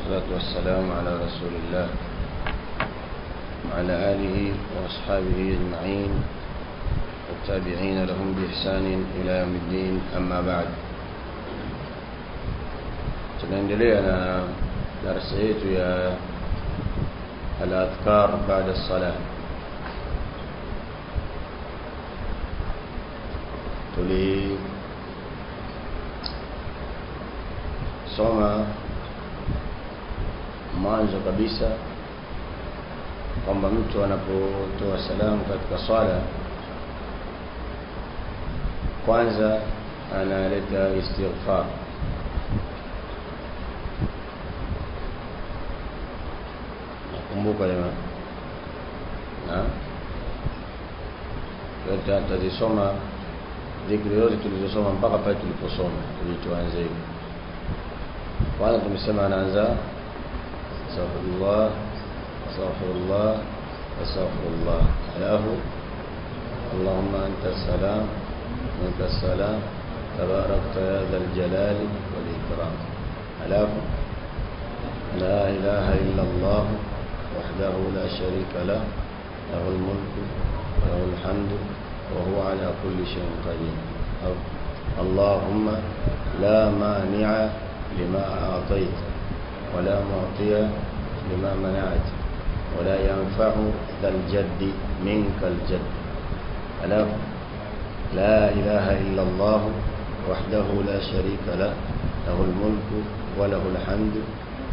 والصلاة والسلام على رسول الله وعلى آله وأصحابه أجمعين والتابعين لهم بإحسان إلى يوم الدين. أما بعد، tunaendelea na darasa yetu ya al-adhkar baada as-salah. Tulisoma mwanzo kabisa kwamba mtu anapotoa salamu katika swala kwanza analeta istighfar. Nakumbuka jamaa yote tutazisoma dhikri yote tulizosoma mpaka pale tuliposoma tulichoanza hivi. Kwanza tumesema anaanza astaghfirullah astaghfirullah astaghfirullah, alafu Allahumma anta salam minka salam tabarakta ya dhal jalali wal ikram, alafu la ilaha illa Allah wahdahu la sharika lah lahul mulku wa lahul hamdu wa huwa ala kulli shay'in qadir. Allahumma la mani'a lima a'tayt wa la mu'tiya lima mana'at wa la yanfa'u dhal jaddi minkal jadd. Alafu la ilaha illa Allah wahdahu la sharika lah lahul mulku wa lahul hamdu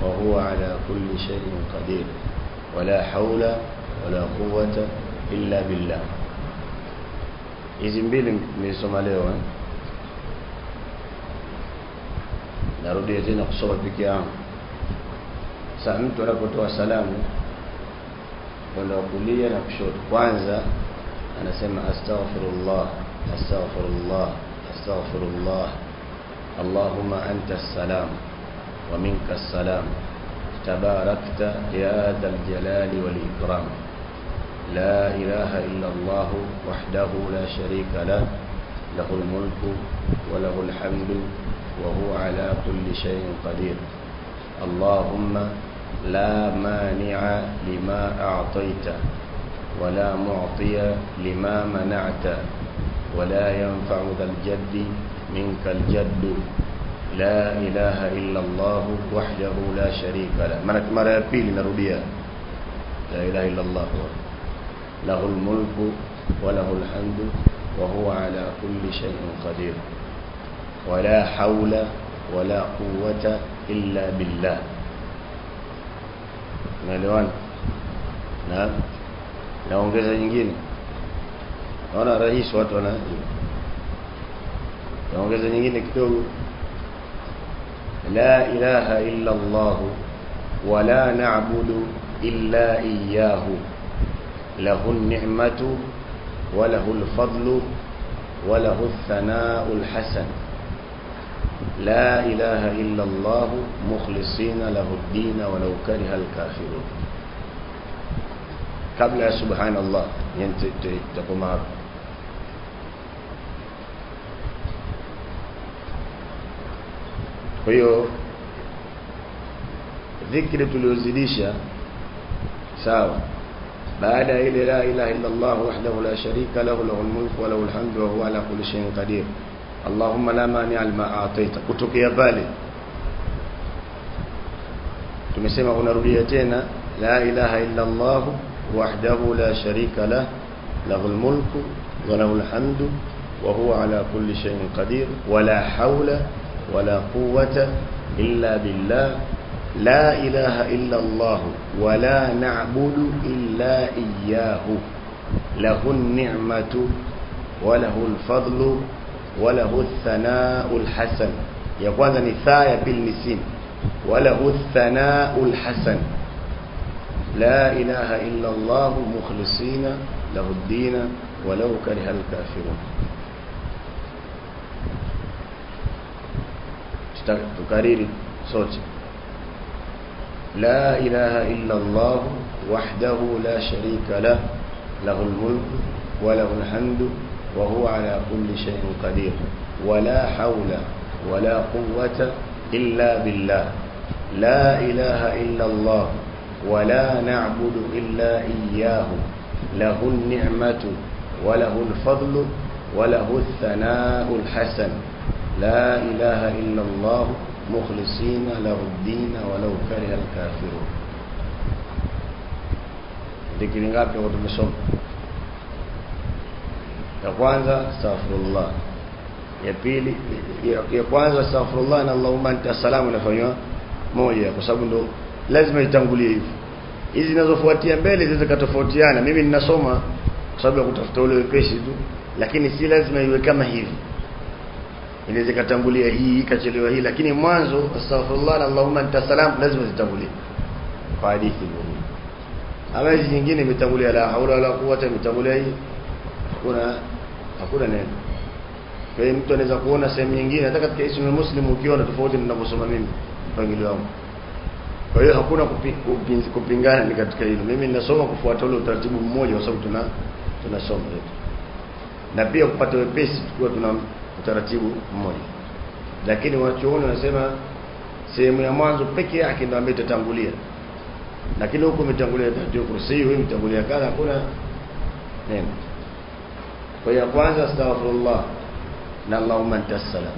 wa huwa ala kulli shay'in qadir wa la hawla wa la quwwata illa billah. Hizi mbili nilisoma leo narudia tena kusoma peke yangu. Sasa mtu anapotoa salamu kwa kulia na kushoto, kwanza anasema astaghfirullah astaghfirullah astaghfirullah Allahumma anta salam wa minka salam tabarakta ya dhal jalali wal ikram. لا إله إلا الله وحده لا شريك له له الملك وله الحمد وهو على كل شيء قدير. اللهم لا مانع لما أعطيت ولا معطي لما منعت ولا ينفع ذا الجد منك الجد. لا إله إلا الله وحده لا شريك له. مرة ya pili narudia la ilaha illa Allah له الملك وله الحمد وهو على كل شيء قدير ولا حول ولا قوة إلا بالله. Naelewana? Naongeza nyingine. Naona rahisi watu wana. Naongeza nyingine kidogo. La ilaha illa Allah wa la na'budu illa iyyahu له النعمة وله الفضل وله الثناء الحسن. لا إله إلا الله مخلصين له الدين ولو كره الكافرون. قبل سبحان الله تقوم معك. Kwa hiyo dhikri tuliozidisha sawa بعد إلى لا إله إلا الله وحده لا شريك له له الملك وله الحمد وهو على كل شيء قدير. اللهم لا مانع لما أعطيت. kutokea pale tumesema unarudia tena la ilaha illa Allah wahdahu la sharika lah lahul mulku wa lahul hamdu wa huwa ala kulli shay'in qadir wa la hawla wa la quwwata illa billah. لا إله إلا الله ولا نعبد إلا إياه له النعمة وله الفضل وله الثناء الحسن. يا kwanza ni tha, ya pili ni sin. وله الثناء الحسن. لا إله إلا الله مخلصين له الدين ولو كره الكافرون. تكرر صوت لا إله إلا الله وحده لا شريك له له الملك وله الحمد وهو على كل شيء قدير ولا حول ولا قوة إلا بالله. لا إله إلا الله ولا نعبد إلا إياه له النعمة وله الفضل وله الثناء الحسن لا إله إلا الله مخلصين له الدين ولو كره الكافرون. Dhikri ngapi watu tumesoma? Ya kwanza astaghfirullah, ya pili ya kwanza astaghfirullah na Allahumma anta salamu inafanywa moja kwa sababu ndo lazima itangulie hivi. Hizi zinazofuatia mbele zinaweza kutofautiana. Mimi ninasoma kwa sababu ya kutafuta ule wepesi tu, lakini si lazima iwe kama hivi. Inaweza kutangulia hii ikachelewa hii, lakini mwanzo astaghfirullah na Allahumma anta salam lazima zitangulie kwa hadithi hiyo. Ama hizi nyingine imetangulia la haula wala quwwata, imetangulia hii hakuna neno. Kwa hiyo mtu anaweza kuona sehemu nyingine hata katika Ismul Muslim ukiona tofauti na ninavyosoma mimi mpangilio wangu. Kwa hiyo hakuna kupingana ni katika hilo. Mimi ninasoma kufuata ule utaratibu mmoja kwa sababu tunasoma yetu. Na pia kupata wepesi tukua tuna utaratibu mmoja. Lakini wanachoona wanasema sehemu ya mwanzo peke yake ndio ambayo itatangulia. Lakini huko imetangulia tajio kursi, wewe imetangulia kadha, hakuna neno. Kwa hiyo kwanza astaghfirullah na Allahumma anta salam.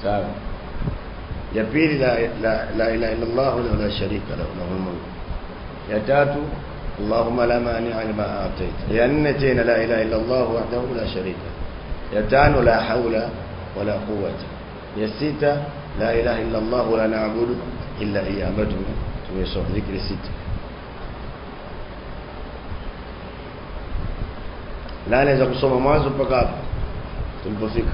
Sawa. Ya pili la ilaha illa Allah wa la sharika lahu lahul mulk. Ya tatu Allahumma la mani'a lima a'tayta. Ya nne tena la ilaha illa Allah wahdahu la sharika. Ya tano la hawla wala quwwata. Ya sita la ilaha illa Allah wa la na'budu illa iyyahu. Tumesoma dhikri sita. Na anaweza kusoma mwanzo mpaka hapo tulipofika.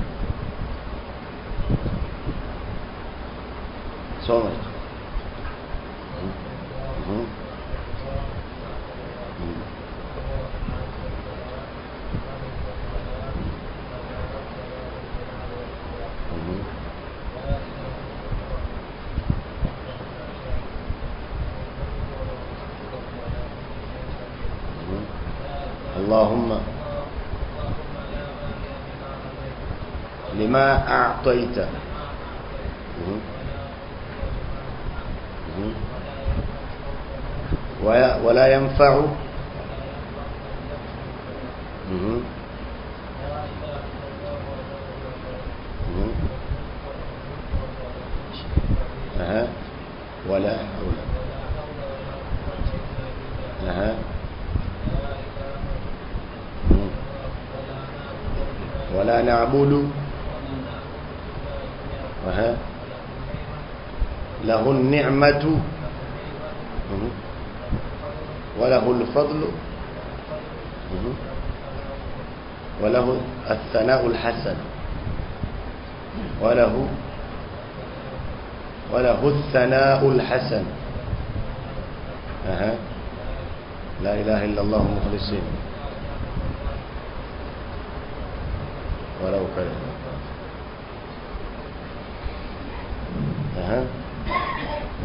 Soma. اللهم لما أعطيت ولا ينفع ولا حول ولا نعبد له النعمة وله الفضل وله الثناء الحسن وله الثناء الحسن. لا إله إلا الله مخلصين ولو كره.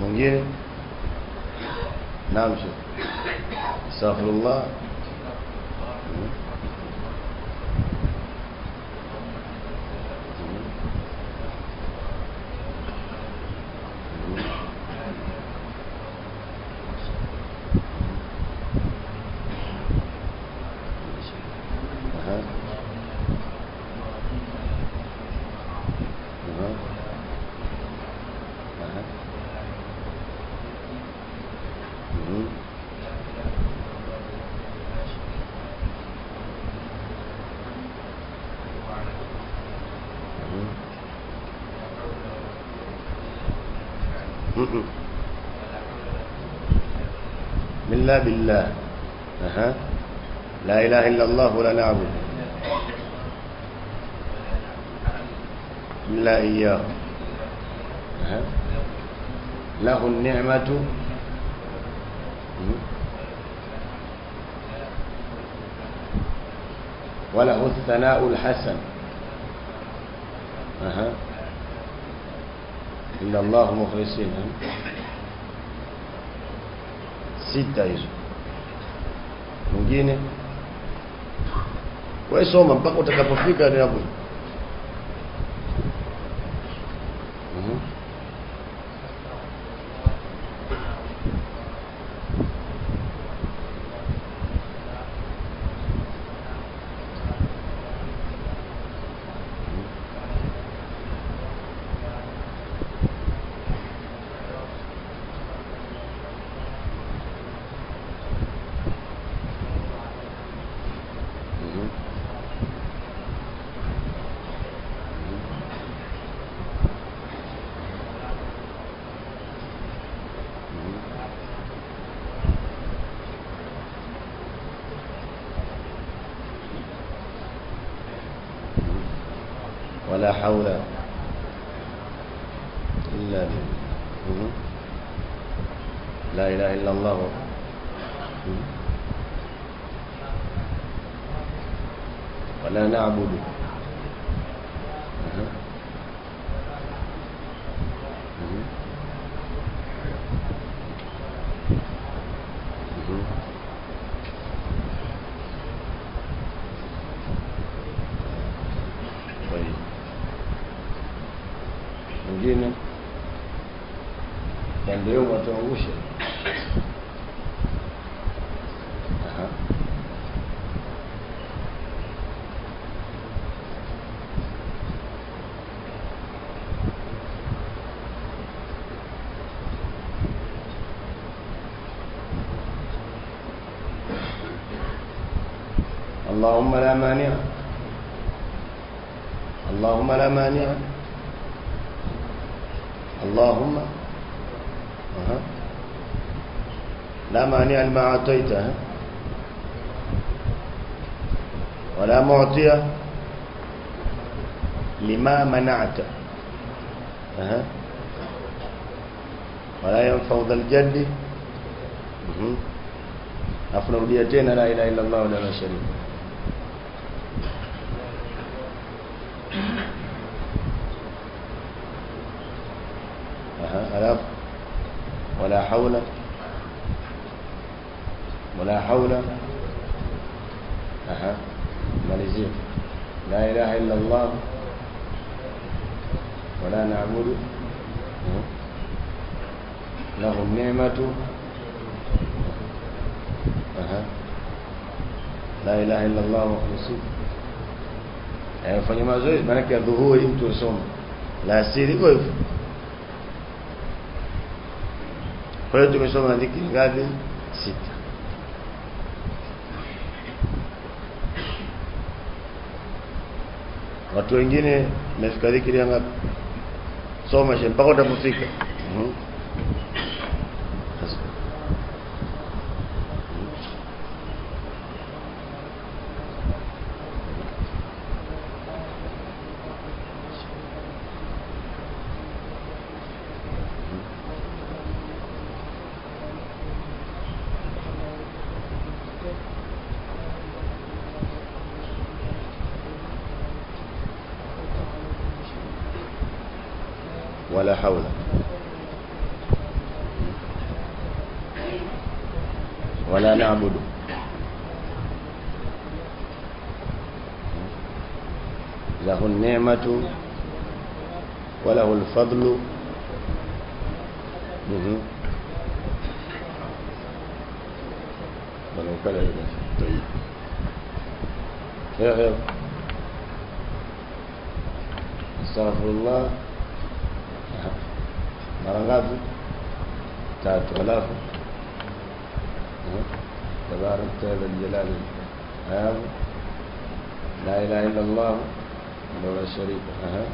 mwingine naam shekh astaghfirullah بالله لا إله إلا الله ولا نعبد إلا إياه له النعمة وله الثناء الحسن إلا الله مخلصين. sita hizo. Mwingine wewe soma mpaka utakapofika ni hapo. ولا حول إلا لا إله إلا الله ولا نعبد mwingine ndio wataungusha اللهم لا مانع اللهم لا مانع اللهم لا مانع لما أعطيته ولا معطي لما منعت ولا ينفع ذا الجد أفنودية تينا لا إله إلا الله ولا لا شريك ولا حول ولا حول مالزين لا إله إلا الله ولا نعبد له النعمة لا إله إلا الله مخلصين fanya mazoezi maana yake dhuhuri mtu usome la asili kwa hivyo. Kwa hiyo tumesoma dhikri ngapi? 6. Watu wengine mefika dhikri ya ngapi? Soma mpaka utapofika. ولا حول ولا نعبد له النعمة وله الفضل ولو كان طيب يا استغفر الله mara ngapi? 3. Alafu tabarak ta'ala jalali la ilaha illa Allah wa la sharika lahu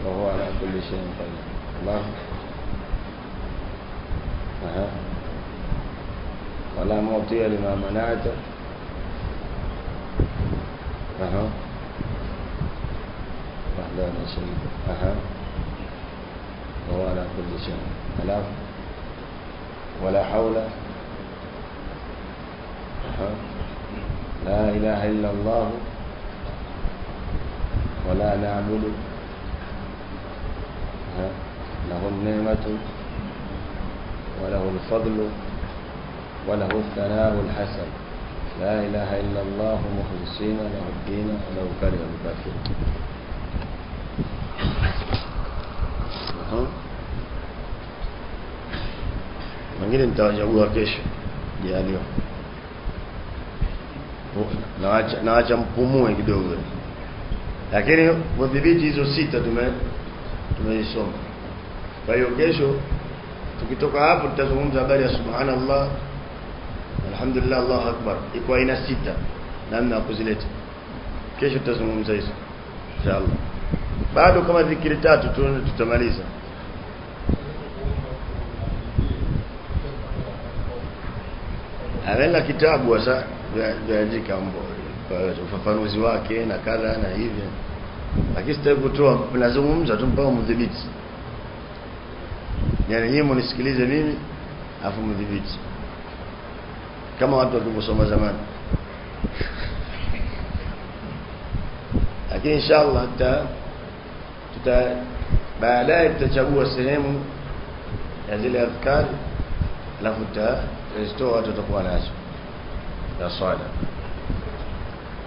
wa huwa ala kulli shay'in qadir. Allah wala mu'tiya lima mana'ta wahdahu la sharika وهو على كل شيء لا ولا حول لا إله إلا الله ولا نعبد له النعمة وله الفضل وله الثناء الحسن لا إله إلا الله مخلصين له الدين ولو كره الكافرون. Mwingine nitawachagua kesho jaliwa. Naacha mpumue kidogo. Lakini mdhibiti hizo 6 tumeisoma. Kwa hiyo kesho tukitoka hapo tutazungumza habari ya subhanallah alhamdulillah Allahu akbar. Iko aina 6 namna kuzileta. Kesho tutazungumza hizo inshallah. Bado kama dhikri 3 tutamaliza. Awela kitabu sasa yaandika mambo kwa ufafanuzi wake na kadha na hivi lakini sitaki kutoa, nazungumza tu mpaka mdhibiti. Yani nyinyi mnisikilize mimi afu mdhibiti kama watu walivyosoma zamani. Lakini inshallah baadaye tutachagua sehemu ya zile adhkari, alafu tutazitoa watu watakuwa nazo ya swala.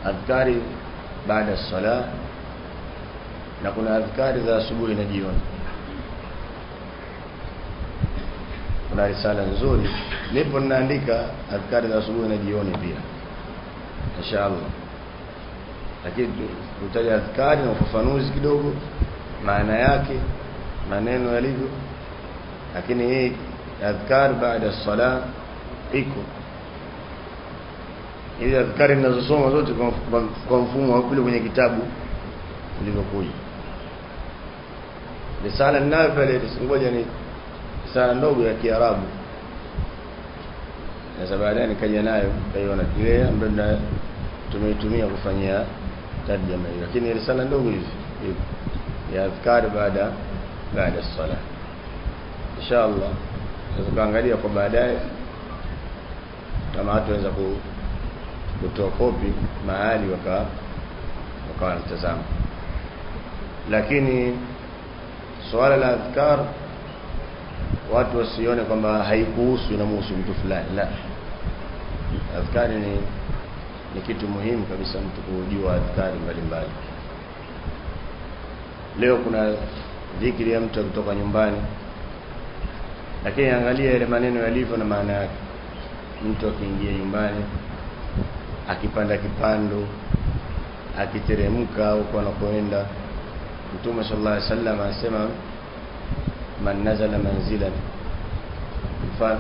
Adhkari baada ya sala, na kuna adhkari za asubuhi na jioni. Kuna risala nzuri nipo ninaandika adhkari za asubuhi na jioni pia inshallah. Lakini tutaja adhkari na ufafanuzi kidogo, maana yake, maneno yalivyo. Lakini hii adhkari baada ya sala iko hizi adhkari ninazosoma zote kwa mfumo wa kule kwenye kitabu ulivyokuja. Risala ninayo pale, ngoja ni risala ndogo ya Kiarabu, na sababu baadaye nikaja nayo kaiona ile ambayo tumeitumia kufanyia tarjuma hiyo. Lakini risala ndogo hivi ya adhkari baada ya sala inshallah tutaangalia kwa baadaye kama hataweza kutoa kopi mahali wakawa mtazamo. Lakini swala la adhkar watu wasione kwamba haikuhusu, inamhusu mtu fulani. La, adhkari ni kitu muhimu kabisa mtu kujua adhkari mbalimbali. Leo kuna dhikri ya mtu kutoka nyumbani, lakini angalia ile maneno yalivyo na maana yake. Mtu akiingia nyumbani, akipanda kipando, akiteremka huko anakoenda, Mtume sallallahu alaihi wasallam anasema man nazala manzilan,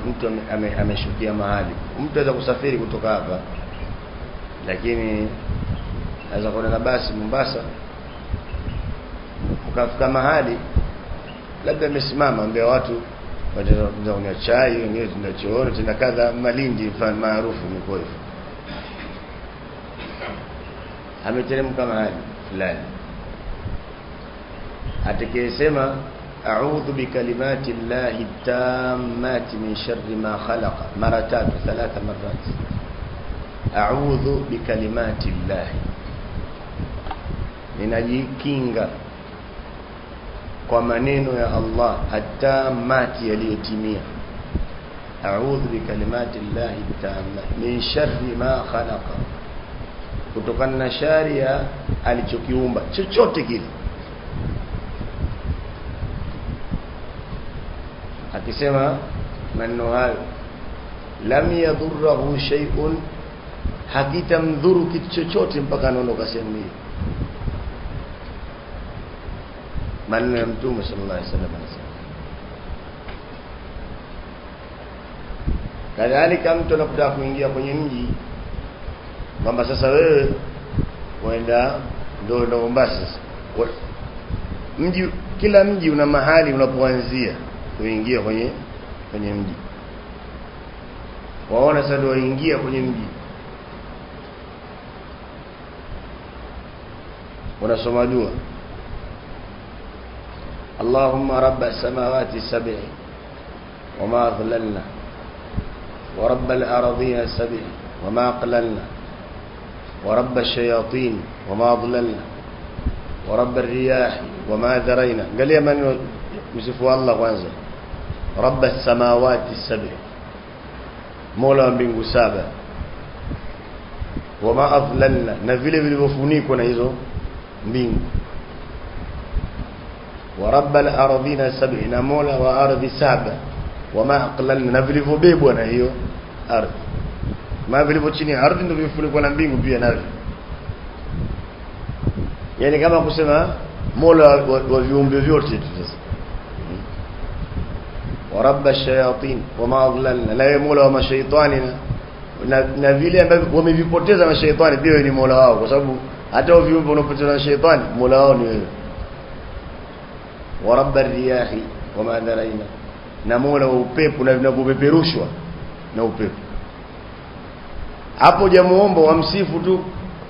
mtu ameshukia mahali. Mtu anaweza kusafiri kutoka hapa, lakini anaweza kwenda na basi Mombasa, ukafika mahali labda amesimama mbele watu wanaanza kunywa chai, wengine tunachoona tena kadha. Malindi mfano maarufu ni kwa hivyo, ameteremka mahali fulani, atakayesema a'udhu bikalimati llahi tammati min sharri ma khalaqa mara 3 marat, a'udhu bikalimati llahi, ninajikinga kwa maneno ya Allah at-tammati yaliyotimia. A'udhu bikalimati llahi tammati min sharri ma khalaqa, kutokana na shari ya alichokiumba chochote kile. Akisema maneno hayo, lam yadurruhu shay'un, hakitamdhuru kitu chochote mpaka anaondoka sehemu hiyo. Maneno ya Mtume sallallahu alaihi wasallam anasema. Kadhalika mtu anapotaka kuingia kwenye mji, kwamba sasa wewe waenda ndo Mombasa, mji, kila mji una mahali unapoanzia kuingia kwenye mji. Waona sasa ndio waingia kwenye mji, unasoma dua, Allahumma rabbas samawati sab'i wama adlalna wa rabbal ardina sab'i wama aqlalna wa rabbash shayatin wama adlalna wa rabbar riyah wama dharayna. Angalia maneno msifu Allah kwanza, rabbas samawati sab'i, mola wa mbingu saba, wama adlalna, na vile vilivyofunikwa na hizo mbingu, wa rabbal ardina sab'i, na mola wa ardhi saba, wama aqlalna, na vilivyobebwa na hiyo ardhi. Ma vilivyo chini ya ardhi ndio vimefunikwa na mbingu pia navyo. Yani kama kusema mola wa viumbe vyote tu. Sasa wa rabbash shayatin wama adlalna, la mola wa mashaitani, na vile ambavyo wamevipoteza mashaitani pia ni mola wao, kwa sababu hata viumbe wanapoteza na shaitani mola wao ni wewe. Wa rabbar riyahi wama dharayna, na mola wa upepo na vinavyopeperushwa na upepo. Hapo jamuomba wamsifu tu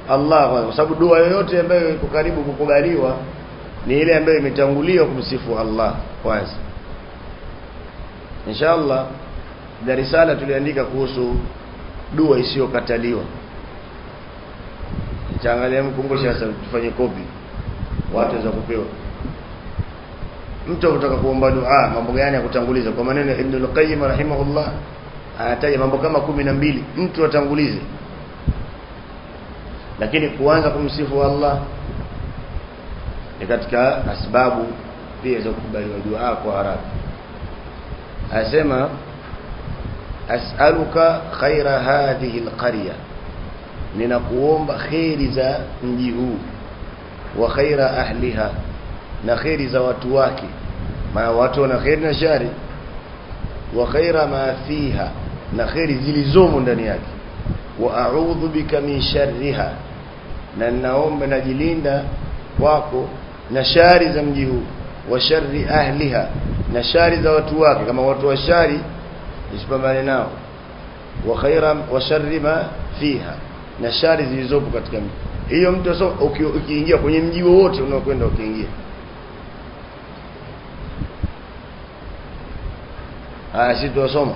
Allah, kwa sababu dua yoyote ambayo iko karibu kukubaliwa ni ile ambayo imetangulia kumsifu Allah kwanza. Inshallah na risala tuliandika kuhusu dua isiyokataliwa. Nitaangalia mkumbusha sasa tufanye copy. Watu waweza kupewa. Mtu anataka kuomba dua, mambo gani ya kutanguliza? Kwa maneno ya Ibn al-Qayyim rahimahullah anataja mambo kama 12 mtu atangulize. Lakini kuanza kumsifu Allah ni katika sababu pia za kukubaliwa dua kwa haraka. Asema as'aluka khaira hadhihi alqarya, ninakuomba khairi za mji huu, wa khaira ahliha, na khairi za watu wake, maana watu wana khairi na shari, wa khaira ma fiha, na khairi zilizomo ndani yake, wa a'udhu bika min sharriha, na naomba najilinda kwako na shari za mji huu, wa sharri ahliha, na shari za watu wake, kama watu wa shari isipambane nao, wa khaira wa sharri ma fiha, na shari zilizopo katika mji. Hiyo mtu sasa ukiingia kwenye mji wote unaokwenda ukiingia, si tuwasoma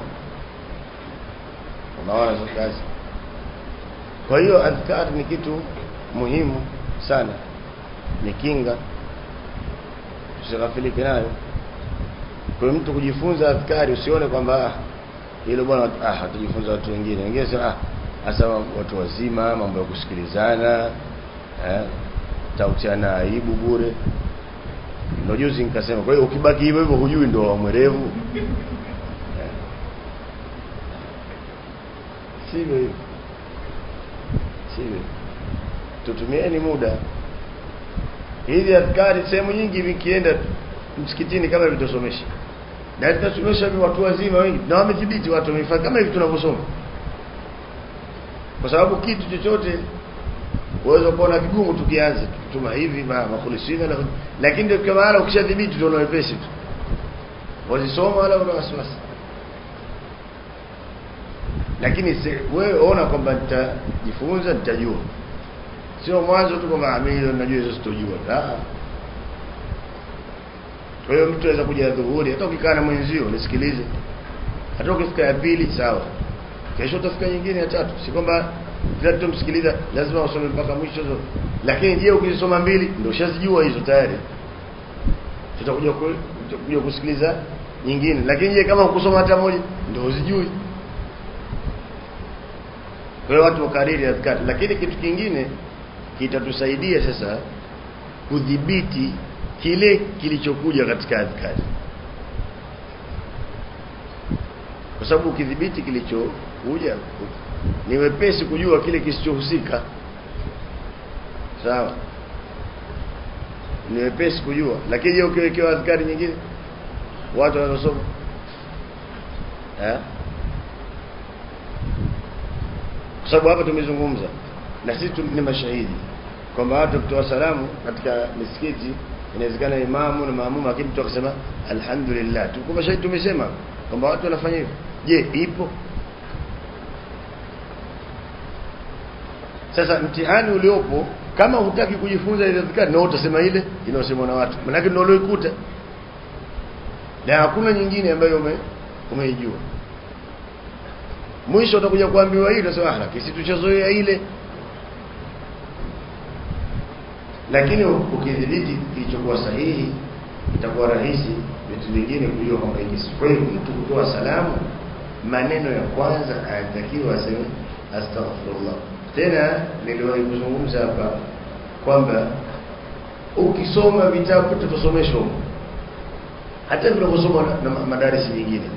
unaona kazi. Kwa hiyo adhkar ni kitu muhimu sana, ni kinga, tusighafilike nayo. Kwa mtu kujifunza adhkari, usione kwamba hilo bwana hatujifunza watu wengine. Wengine sema hasa watu wazima, mambo ya kusikilizana, tautiana aibu bure. Ndio juzi nikasema, kwa hiyo ukibaki hivyo hivyo hujui ndio wa mwerevu. Sivyo. Tutumieni muda. Hizi adhkari sehemu nyingi vikienda msikitini kama vitosomesha. Na tutasomesha watu wazima wengi na wamethibiti watu wamefanya kama hivi tunavyosoma. Kwa sababu kitu chochote uwezo kuona kigumu tukianza tutuma hivi makulisina, lakini ndio kama hala ukishadhibiti ndio unawepesi tu. Wazisoma wala una wasiwasi. Lakini wewe ona kwamba nitajifunza nitajua. Sio mwanzo tu kama mimi najua hizo sitojua. Kwa hiyo mtu anaweza kuja dhuhuri, hata ukikaa na mwenzio nisikilize. Hata ukifika ya pili sawa. Kesho utafika nyingine ya tatu. Si kwamba kila mtu msikiliza lazima usome mpaka mwisho zote. Lakini je, ukisoma mbili ndio ushazijua hizo tayari. Tutakuja kusikiliza nyingine. Lakini je, kama ukusoma hata moja ndio uzijui. Kwa hiyo watu wakariri adhkar. Lakini kitu kingine kitatusaidia sasa kudhibiti kile kilichokuja katika adhkar. Kwa sababu ukidhibiti kilichokuja ni wepesi kujua kile kisichohusika. Sawa? Ni wepesi kujua. Lakini je, ukiwekewa adhkari nyingine watu wanasoma kwa sababu hapa tumezungumza na sisi ni mashahidi kwamba watu kutoa salamu katika misikiti inawezekana imamu na maamuma, lakini mtu akasema alhamdulillah, tuko mashahidi tumesema kwamba watu wanafanya hivyo. Je, ipo? Sasa mtihani uliopo, kama hutaki kujifunza ile adhkari na utasema ile inayosemwa na watu, maana ndio ulioikuta na hakuna nyingine ambayo umeijua. Mwisho utakuja kuambiwa hilo, unasema kisi tuchazoea ile. Lakini ukidhibiti kilichokuwa sahihi itakuwa rahisi vitu vingine kujua kwamba hiki. Kwa hiyo mtu kutoa salamu, maneno ya kwanza anatakiwa aseme astaghfirullah. Tena niliwahi kuzungumza hapa kwamba ukisoma vitabu tutasomeshwa hata tunaposoma na madarasa nyingine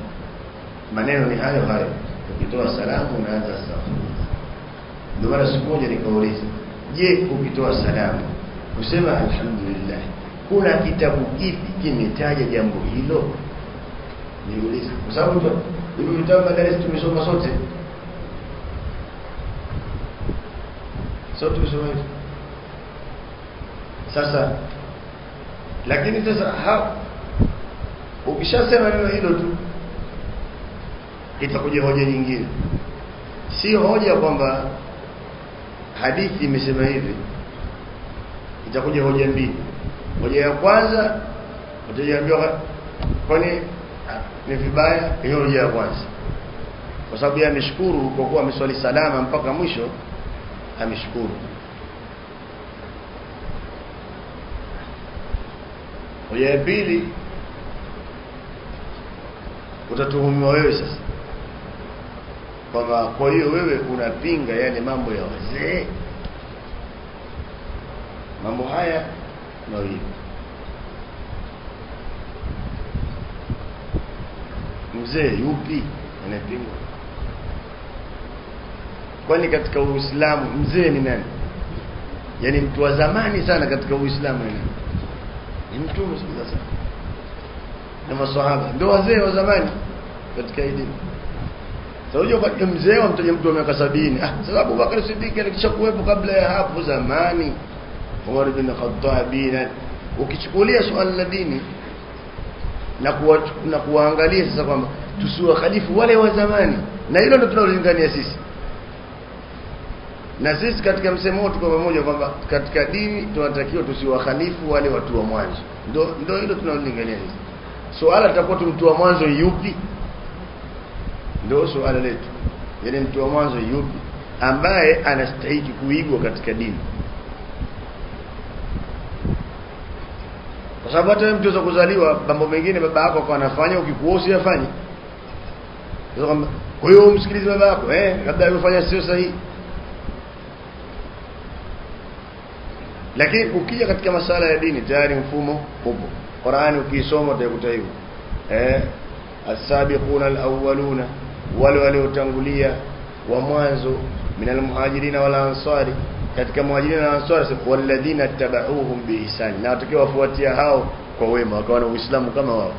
maneno ni hayo hayo. Ukitoa salamu unaanza astaghfirullah. Ndio maana siku moja nikauliza, je, ukitoa salamu kusema alhamdulillah, kuna kitabu kipi kimetaja jambo hilo? Niuliza kwa sababu hivi vitabu madarasa tumesoma sote tumesoma hivi. Sasa lakini sasa ukishasema neno hilo tu itakuja hoja nyingine. Si hoja kwamba hadithi imesema hivi, itakuja hoja mbili. Hoja ya kwanza utajiambiwa kwani ni vibaya, hiyo hoja ya kwanza. Kwa sababu yeye ameshukuru kwa kuwa ameswali salama mpaka mwisho, ameshukuru. Hoja ya pili utatuhumiwa wewe sasa, kwa hiyo wewe unapinga yale mambo ya wazee. Mambo haya mawili, mzee yupi anapinga? Kwani katika Uislamu mzee ni nani? Yani mtu wa zamani sana katika Uislamu ni Mtume sallallahu alaihi wasallam na maswahaba, ndio wazee wa zamani katika dini. Sasa kwa mzee wa mtu wa miaka 70, sababu Abubakar Siddiq alishakuwepo kabla ya hapo zamani, Umar bin Khattab. Ukichukulia swala la dini na kuangalia sasa kwamba tusiwe khalifu wale wa zamani, na hilo ndio tunalolingania sisi. Na sisi katika msemo wetu kwa pamoja kwamba katika dini tunatakiwa tusiwe khalifu wale watu wa mwanzo. Ndio hilo tunalolingania sisi. Swala litakuwa mtu wa mwanzo yupi? Ndio swala letu. Yaani mtu wa mwanzo yupi ambaye anastahili kuigwa katika dini? Kwa sababu hata mtu kuzaliwa mambo mengine baba yako kwa anafanya, ukikuosi afanye. Kwa hiyo umsikilize baba yako, labda alifanya sio sahihi. Lakini ukija katika masala ya dini tayari mfumo upo. Qur'ani ukisoma utakuta hivyo. As-sabiquna al-awwaluna, wale waliotangulia wa mwanzo, minal muhajirin wal ansari, katika muhajirin na ansari, walladhina tabauhum biihsan, na watakiwa wafuatia hao kwa wema, wakawa na Uislamu kama wao.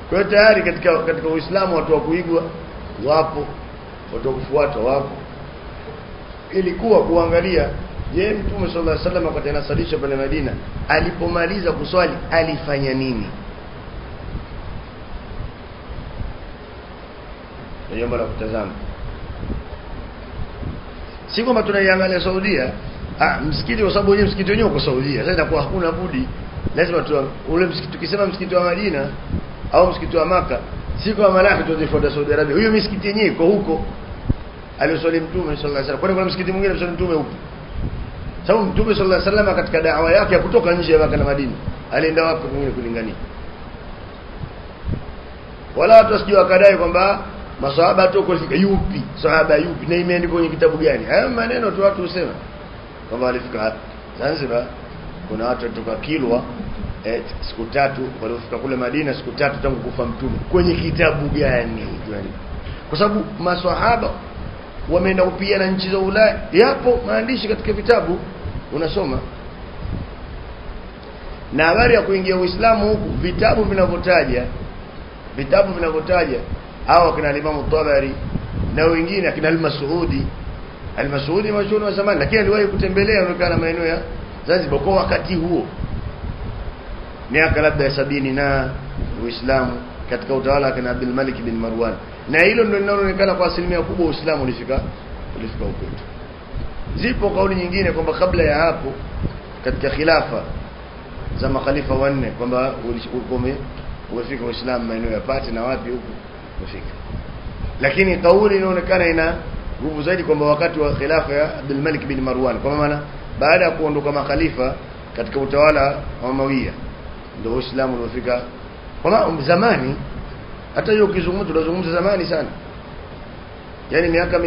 Kwa hiyo tayari katika Uislamu watu wa kuigwa wapo, watu wa kufuata wapo. Ilikuwa kuangalia je, Mtume sallallahu alaihi wasallam wakati anasalisha pale Madina, alipomaliza kuswali alifanya nini? Ndio mbona kutazama. Si kwamba tunaiangalia Saudia, msikiti kwa sababu wenyewe msikiti wenyewe uko Saudia. Sasa inakuwa hakuna budi, lazima ule msikiti, tukisema msikiti wa Madina au msikiti wa Maka, si kwa maana tuzifuata Saudi Arabia. Huyo msikiti yenyewe iko huko alioswali Mtume sallallahu alaihi wasallam. Kwani kuna msikiti mwingine alioswali Mtume huko? Sababu Mtume sallallahu alaihi wasallam katika da'wa yake ya kutoka nje ya Maka na Madina, alienda wapi kwingine kulingania? Wala watu wasijua wakadai kwamba maswahaba tu walifika yupi, sahaba yupi, na imeandikwa kwenye kitabu gani? Haya maneno tu watu husema kwamba walifika Zanzibar, kuna watu kutoka Kilwa siku 3 walifika kule Madina siku 3 tangu kufa Mtume. Kwenye kitabu gani? Kwa sababu maswahaba wameenda kupiana nchi za Ulaya, yapo maandishi katika vitabu unasoma. Na habari ya kuingia Uislamu huku, vitabu vinavyotaja au kina Imam Tabari na wengine kina Al-Mas'udi mashuhuri wa zamani, lakini aliwahi kutembelea onekana maeneo ya Zanzibar kwa wakati huo, miaka labda 70 na Uislamu katika utawala wa Abdul Malik bin Marwan. Na hilo ndio linaloonekana kwa asilimia kubwa Uislamu ulifika huko. Zipo kauli nyingine kwamba kabla ya hapo katika khilafa za makhalifa wanne kwamba ulifika Uislamu maeneo ya Pati na wapi huko kufika. Lakini kauli inaonekana ina nguvu zaidi kwamba wakati wa khilafa ya Abdul Malik bin Marwan, kwa maana baada ya kuondoka makhalifa katika utawala wa Umayya ndio Uislamu ulifika. Kwa zamani, hata hiyo kizungumzo tunazungumza zamani sana. Yaani miaka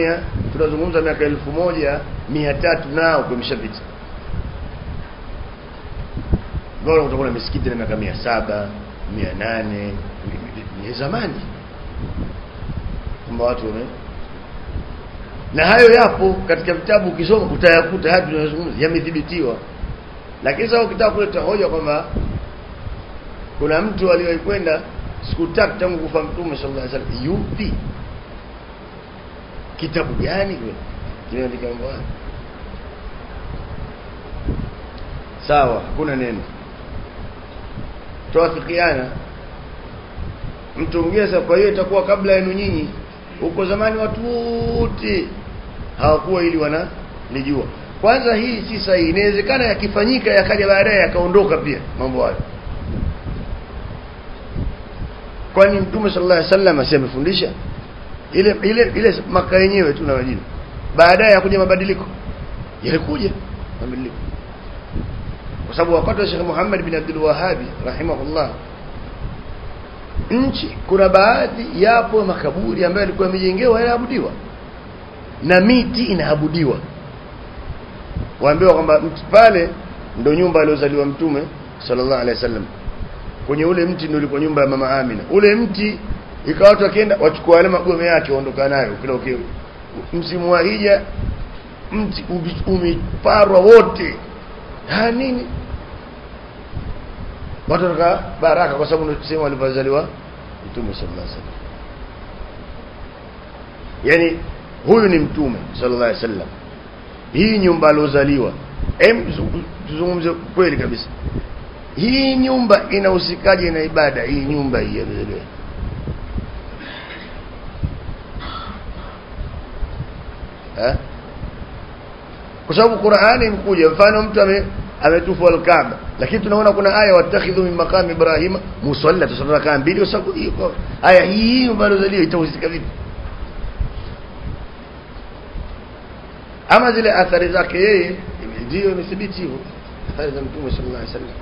tunazungumza miaka 1300 nao kumeshapita. Bora utakuwa misikiti na miaka 700, 800 ni zamani. Kama watu na hayo yapo katika vitabu, ukisoma utayakuta hadi tunazungumza yamethibitiwa. Lakini sasa ukitaka kuleta hoja kwamba kuna mtu aliyekwenda siku 3 tangu kufa Mtume sallallahu alaihi wasallam, yupi? Kitabu gani kile? Kimeandika mbona? Sawa, hakuna neno. Tuafikiana. Mtu mwingine sasa, kwa hiyo itakuwa kabla yenu nyinyi. Huko zamani watu wote hawakuwa ili wanalijua. kwanza hii si sahihi. Inawezekana yakifanyika yakaja baadaye yakaondoka pia mambo hayo. Kwani Mtume sallallahu alaihi wasallam asemefundisha ile Maka yenyewe tu na Madina. Baadaye yakuja mabadiliko. Yalikuja mabadiliko. Kwa sababu wakati wa Sheikh Muhammad bin Abdul Wahhab rahimahullah, nchi kuna baadhi yapo makaburi ambayo yalikuwa yamejengewa yanaabudiwa na miti inaabudiwa. Waambiwa kwamba mti pale ndio nyumba aliyozaliwa Mtume sallallahu alaihi wasallam. Kwenye ule mti ndio ulikuwa nyumba ya mama Amina. Ule mti ikawa watu wakienda wachukua yale magome yake waondoka nayo kila ukeo. Msimu wa hija mti umeparwa wote. Nini? Watu waka baraka kwa sababu ndio sema walipozaliwa Mtume sallallahu alaihi wasallam. Yani huyu ni Mtume sallallahu alaihi wasallam. Hii nyumba alozaliwa. Tuzungumze kweli kabisa. Hii nyumba inahusikaje na ibada? Hii nyumba hii alozaliwa. Kwa sababu Qur'ani imekuja mfano mtu ametufu al-Kaaba, lakini tunaona kuna aya watakhidhu min maqami Ibrahim musalla, tusalla kama mbili. Kwa sababu aya hii alozaliwa itahusika vipi? Ama zile athari zake yeye ndio imethibiti hivyo, athari za Mtume sallallahu alaihi wasallam.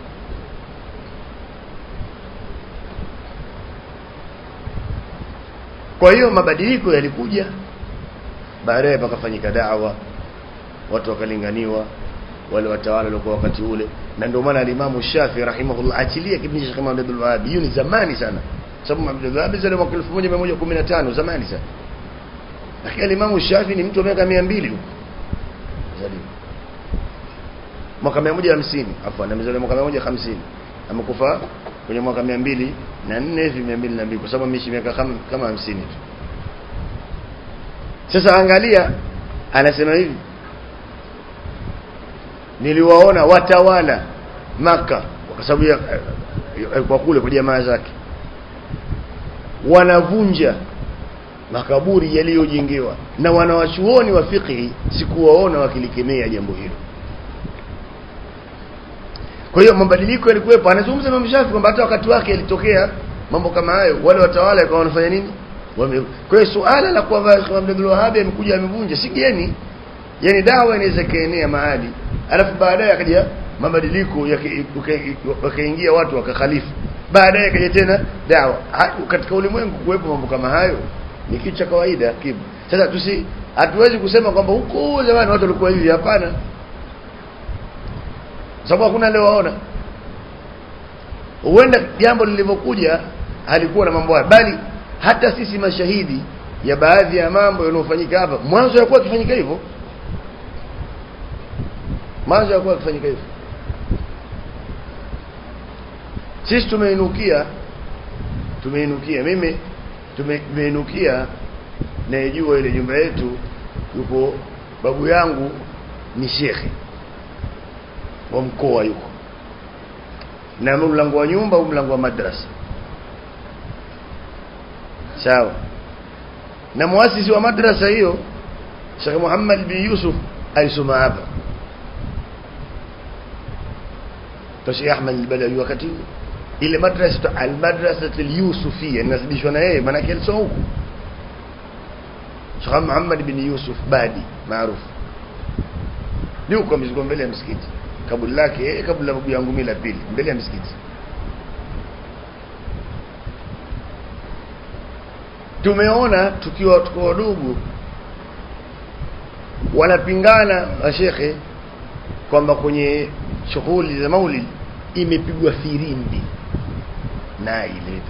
Kwa hiyo mabadiliko yalikuja baadaye, pakafanyika da'wa, watu wakalinganiwa, wale watawala walikuwa wakati ule. Na ndio maana Imam Shafi rahimahullah achilia kipindi cha kama Abdul Wahhab, hiyo ni zamani sana, sababu Abdul Wahhab zile mwaka 1115 zamani sana. Lakini Imam Shafi ni mtu wa miaka 200 huko zaliwa mwaka 150, afwan amezaliwa mwaka 150, amekufa kwenye mwaka 204 hivi 202, kwa sababu ameishi miaka kama 50 tu. Sasa angalia, anasema hivi, niliwaona watawala Maka kwa sababu ya kwa kule kwa jamaa zake wanavunja makaburi yaliyojengewa, na wanawachuoni wa fiqh sikuwaona wakilikemea jambo hilo. Kwa hiyo mabadiliko yalikuwepo. Anazungumza Imam Shafi kwamba hata wakati wake yalitokea mambo kama hayo, wale watawala wakawa wanafanya nini? Kwa hiyo suala la kwa Abdul Wahhab amekuja amevunja si geni. Yani dawa inaweza kaenea mahali, alafu baadaye akaja mabadiliko wakaingia watu wakakhalifu, baadaye akaja tena dawa. Katika ulimwengu kuwepo mambo kama hayo ni kitu cha kawaida kibu. Sasa hatuwezi kusema kwamba huko zamani watu walikuwa hivi, hapana, sababu hakuna leo waona. Huenda jambo lilivyokuja halikuwa na mambo haya, bali hata sisi mashahidi ya baadhi ya mambo yanayofanyika hapa mwanzo yalikuwa yakifanyika hivyo. Mwanzo yalikuwa yakifanyika hivyo. Sisi tumeinukia mimi tumeinukia na ijua ile nyumba yetu, yuko babu yangu ni shekhi wa mkoa yuko, na mlango wa nyumba mlango wa madrasa, sawa. Na muasisi wa madrasa hiyo Sheikh Muhammad bin Yusuf alisoma hapa. Sheikh Ahmad al-Badawi wakati ile madrasa al-madrasa al-Yusufiyya inasibishwa na yeye, maana yake alisoma huko. Sheikh Muhammad bin Yusuf Badi maarufu ndio kwa mzigo mbele ya msikiti, kabla lake kabla babu yangu mimi la pili mbele ya msikiti. Tumeona tukiwa wadogo wanapingana mashekhe kwamba kwenye shughuli za Maulid imepigwa firimbi, na ile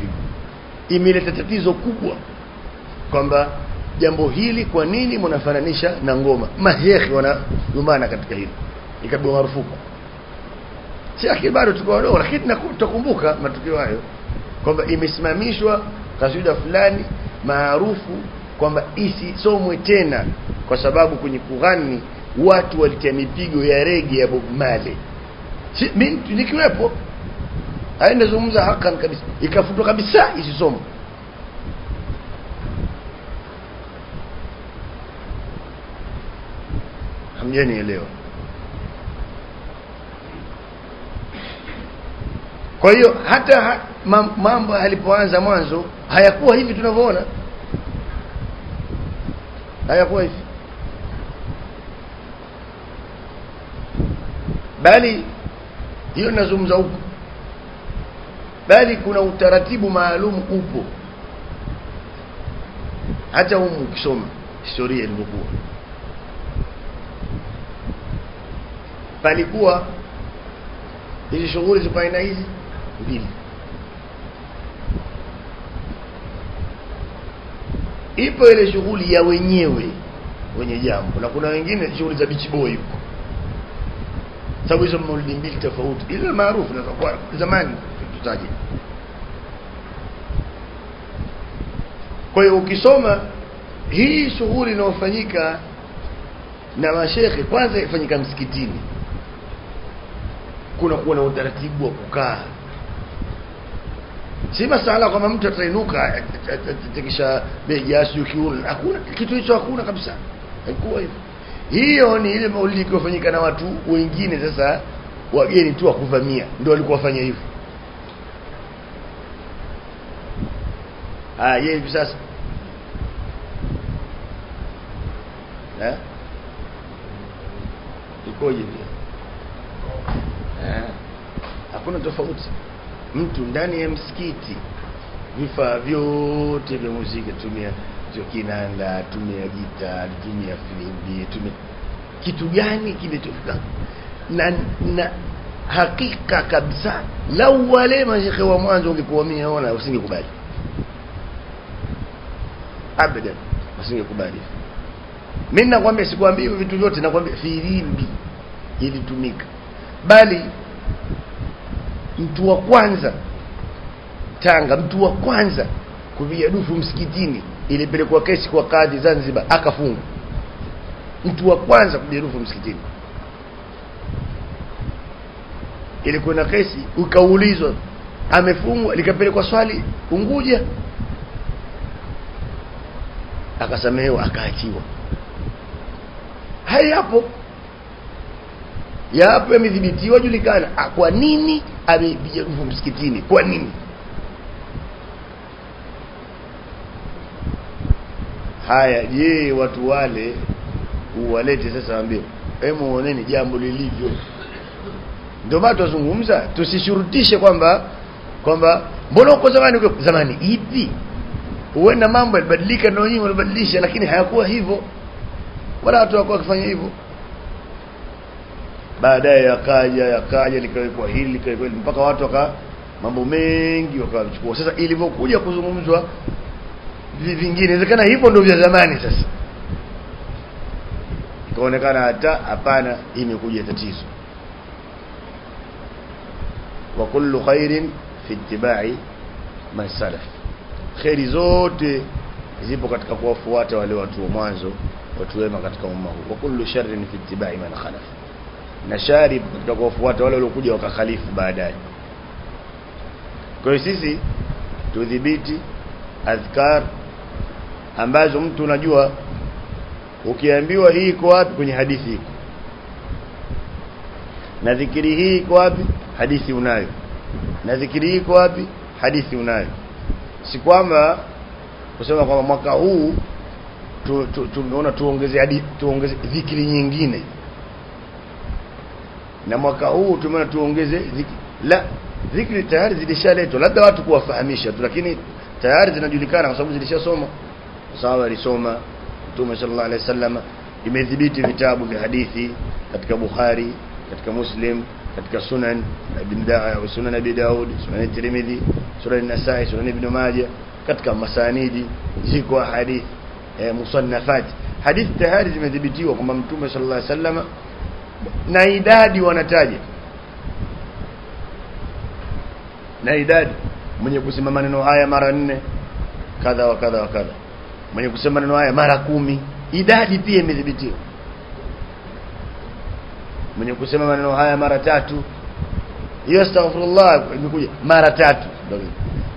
imeleta tatizo kubwa kwamba jambo hili kwa nini mnafananisha na ngoma. Mashekhe wanaumana katika hili, ikabwa marufuku. Si akili bado tuko wadogo, lakini tunakumbuka matukio hayo kwamba imesimamishwa kasida fulani maarufu kwamba isisomwe tena, kwa sababu kwenye kughani watu walitia mipigo ya rege ya Bob Marley. Si mimi nikiwepo aenda zungumza hakan kabisa, ikafutwa kabisa isisomwe. Hamjanielewa? Kwa hiyo hata mambo yalipoanza mwanzo hayakuwa hivi tunavyoona, hayakuwa hivi, bali hiyo nazungumza huko, bali kuna utaratibu maalum upo. Hata ukisoma historia ilivyokuwa, palikuwa hizi shughuli za aina hizi mbili. Ipo ile shughuli ya wenyewe wenye jambo, na kuna wengine shughuli za beach boy huko, sababu hizo maulidi mbili tofauti. Ile maarufu na kwa zamani tutaje. Kwa hiyo ukisoma hii shughuli inayofanyika na mashekhe, kwanza ifanyika msikitini, kuna kuwa na utaratibu wa kukaa. Si masala kama mtu atainuka atakisha bejasu kiuno, hakuna kitu hicho, hakuna kabisa, haikuwa hivyo. Hiyo ni ile maulidi iliyofanyika na watu wengine, sasa wageni tu wakuvamia ndio walikuwa wafanya hivyo. Yeye hivi sasa ikoje ndio? Hakuna tofauti. Mtu ndani ya msikiti, vifaa vyote vya muziki, tumia kinanda, tumia gitaa, tumia filimbi, tumia kitu gani kimetofika. Na hakika kabisa lau wale mashekhe wa mwanzo ungekuwa miaona usingekubali abadan, usingekubali. Mimi nakwambia, sikwambii vitu vyote, nakwambia filimbi ilitumika, bali mtu wa kwanza Tanga, mtu wa kwanza kupiga dufu msikitini ilipelekwa kesi kwa kadhi Zanzibar, akafungwa. Mtu wa kwanza kupiga dufu msikitini ilikuwa na kesi, ukaulizwa, amefungwa, likapelekwa swali Unguja, akasamehewa, akaachiwa. Hayapo yapo, yamedhibitiwa, julikana kwa nini amepiga dufu msikitini, kwa nini. Haya, je, watu wale uwalete sasa, waambie muoneni jambo lilivyo. Ndio maana tuzungumza, tusishurutishe kwamba mbona uko zamani ipi. Huenda mambo yalibadilika na wenyewe walibadilisha, lakini hayakuwa hivyo, wala watu wako wakifanya hivyo. Baadaye yakaja likawekwa hili, likawekwa mpaka watu mambo mengi wakachukua. Sasa ilivyokuja kuzungumzwa vingine, inawezekana hivyo ndio vya zamani. Sasa ikaonekana hata hapana, imekuja tatizo. Wa kullu khairin fi ittiba'i man salaf, khairi zote zipo katika kuwafuata wale watu wa mwanzo, watu wema katika umma huu. Wa kullu sharrin fi ittiba'i man khalaf, na shari katika kuwafuata wale waliokuja wakakhalifu baadaye. Kwa hiyo sisi tudhibiti azkar ambazo mtu unajua, ukiambiwa hii iko wapi, kwenye hadithi iko, na dhikiri hii iko wapi, hadithi unayo, na dhikiri hii iko wapi, hadithi unayo. Si kwamba kusema kwamba mwaka huu tumeona tuongeze hadithi, tuongeze dhikiri nyingine, na mwaka huu tumeona tuongeze dhikiri. La, dhikri tayari zilishaletwa, labda watu kuwafahamisha tu, lakini tayari zinajulikana kwa sababu zilishasoma. Sawa, alisoma Mtume sallallahu alaihi wasallam, imedhibiti vitabu vya hadithi katika Bukhari, katika Muslim, katika Sunan Sunan Abi Daud, Sunan Tirmidhi, Sunan Nasa'i, Sunan Ibn Majah, katika masanidi ziko hadithi musannafat. Hadithi tayari zimedhibitiwa kwamba Mtume sallallahu alaihi wasallam, na idadi wanataja, na idadi, mwenye kusema maneno haya mara 4 kadha wa kadha wa kadha, mwenye kusema maneno haya mara 10, idadi pia imedhibitiwa. Mwenye kusema maneno haya mara 3, hiyo astaghfirullah imekuja mara 3,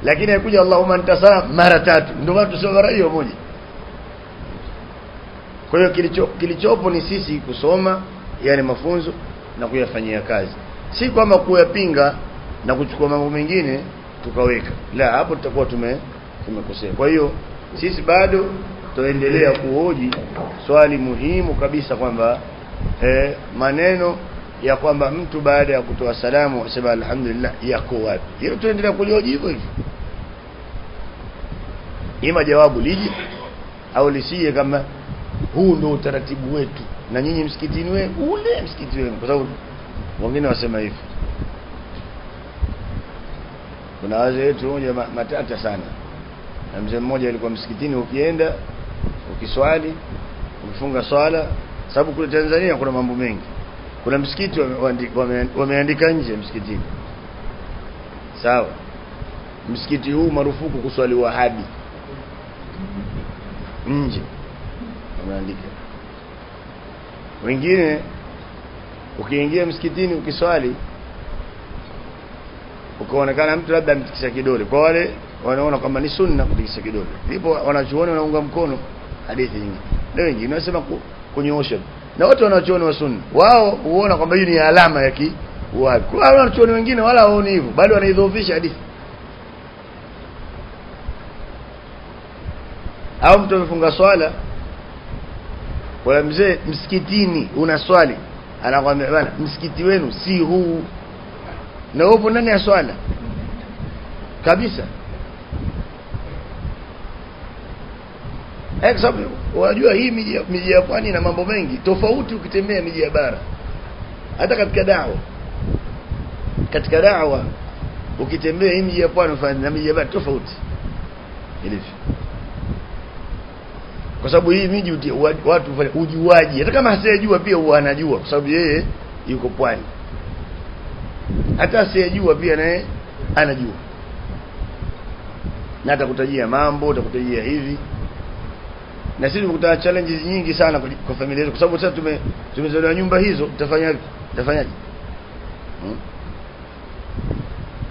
lakini haikuja Allahumma anta salam mara 3. Ndio watu tuseme mara hiyo moja. Kwa hiyo kilichopo ni sisi kusoma, yani mafunzo, na kuyafanyia kazi, si kwamba kuyapinga na kuchukua mambo mengine tukaweka, la hapo tutakuwa tumekosea. Kwa hiyo sisi bado tuendelea kuhoji swali muhimu kabisa kwamba maneno ya kwamba mtu baada ya kutoa salamu asema alhamdulillah yako wapi, hiyo tuendelea kulihoji hivyo hivyo. Ima jawabu lije au lisije, kama huu ndio utaratibu wetu na nyinyi msikitini ule msikiti wenu, kwa sababu wengine wasema hivi. Kuna wazee wetu mmoja matata sana, na mzee mmoja alikuwa msikitini, ukienda ukiswali ukifunga swala, sababu kule Tanzania kuna mambo mengi. Kuna msikiti wameandika nje msikitini, sawa, msikiti huu marufuku kuswali wahabi, nje wameandika. Wengine ukiingia msikitini ukiswali ukaonekana mtu labda ametikisa kidole, kwa wale wanaona kama ni sunna kutikisa kidole, ndipo wanachuoni wanaunga mkono hadithi nyingi. Na wengine wanasema kunyoosha, na watu wanachuoni wa sunna wao huona kwamba hii ni alama ya kiwahabi. Kwa wale wanachuoni wengine wala haoni hivyo, bali wanaidhoofisha hadithi. Au mtu amefunga swala, kwa mzee msikitini unaswali, anakuambia bana msikiti wenu si huu, na upo ndani ya swala kabisa. Sababu unajua hii miji ya pwani na mambo mengi tofauti ukitembea miji ya bara. Hata katika da'wa ukitembea hii miji ya pwani na miji ya bara tofauti ilivyo, kwa sababu hii miji watu ujuaji, hata kama hasiyejua pia huwa anajua, kwa sababu yeye yuko pwani. Hata asiyejua pia naye anajua, na atakutajia mambo, atakutajia hivi. Na sisi tumekutana challenges nyingi sana kwa familia yetu, kwa sababu sasa tumezaliwa nyumba hizo, tutafanyaje?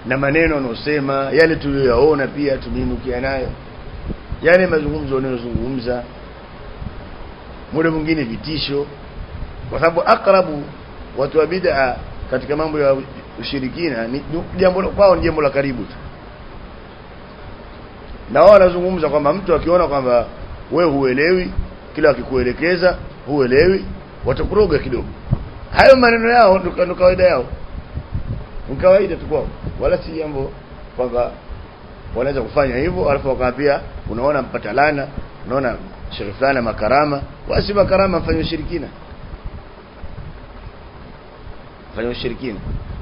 Na maneno anosema yale tuliyoyaona pia tuminukia nayo, yale mazungumzo wanayozungumza, muda mwingine vitisho, kwa sababu akrabu watu wa bid'a katika mambo ya ushirikina ni jambo kwao, ni jambo la karibu tu. Na wao wanazungumza kwamba mtu akiona kwamba wewe huelewi, kila akikuelekeza huelewi, watakuroga kidogo. Hayo maneno yao ndio kawaida yao, ni kawaida tu kwao, wala si jambo kwamba wanaweza kufanya hivyo alafu wakaambia unaona mpata lana, unaona shehe fulani makarama. Wasi makarama mfanye ushirikina, fanya ushirikina,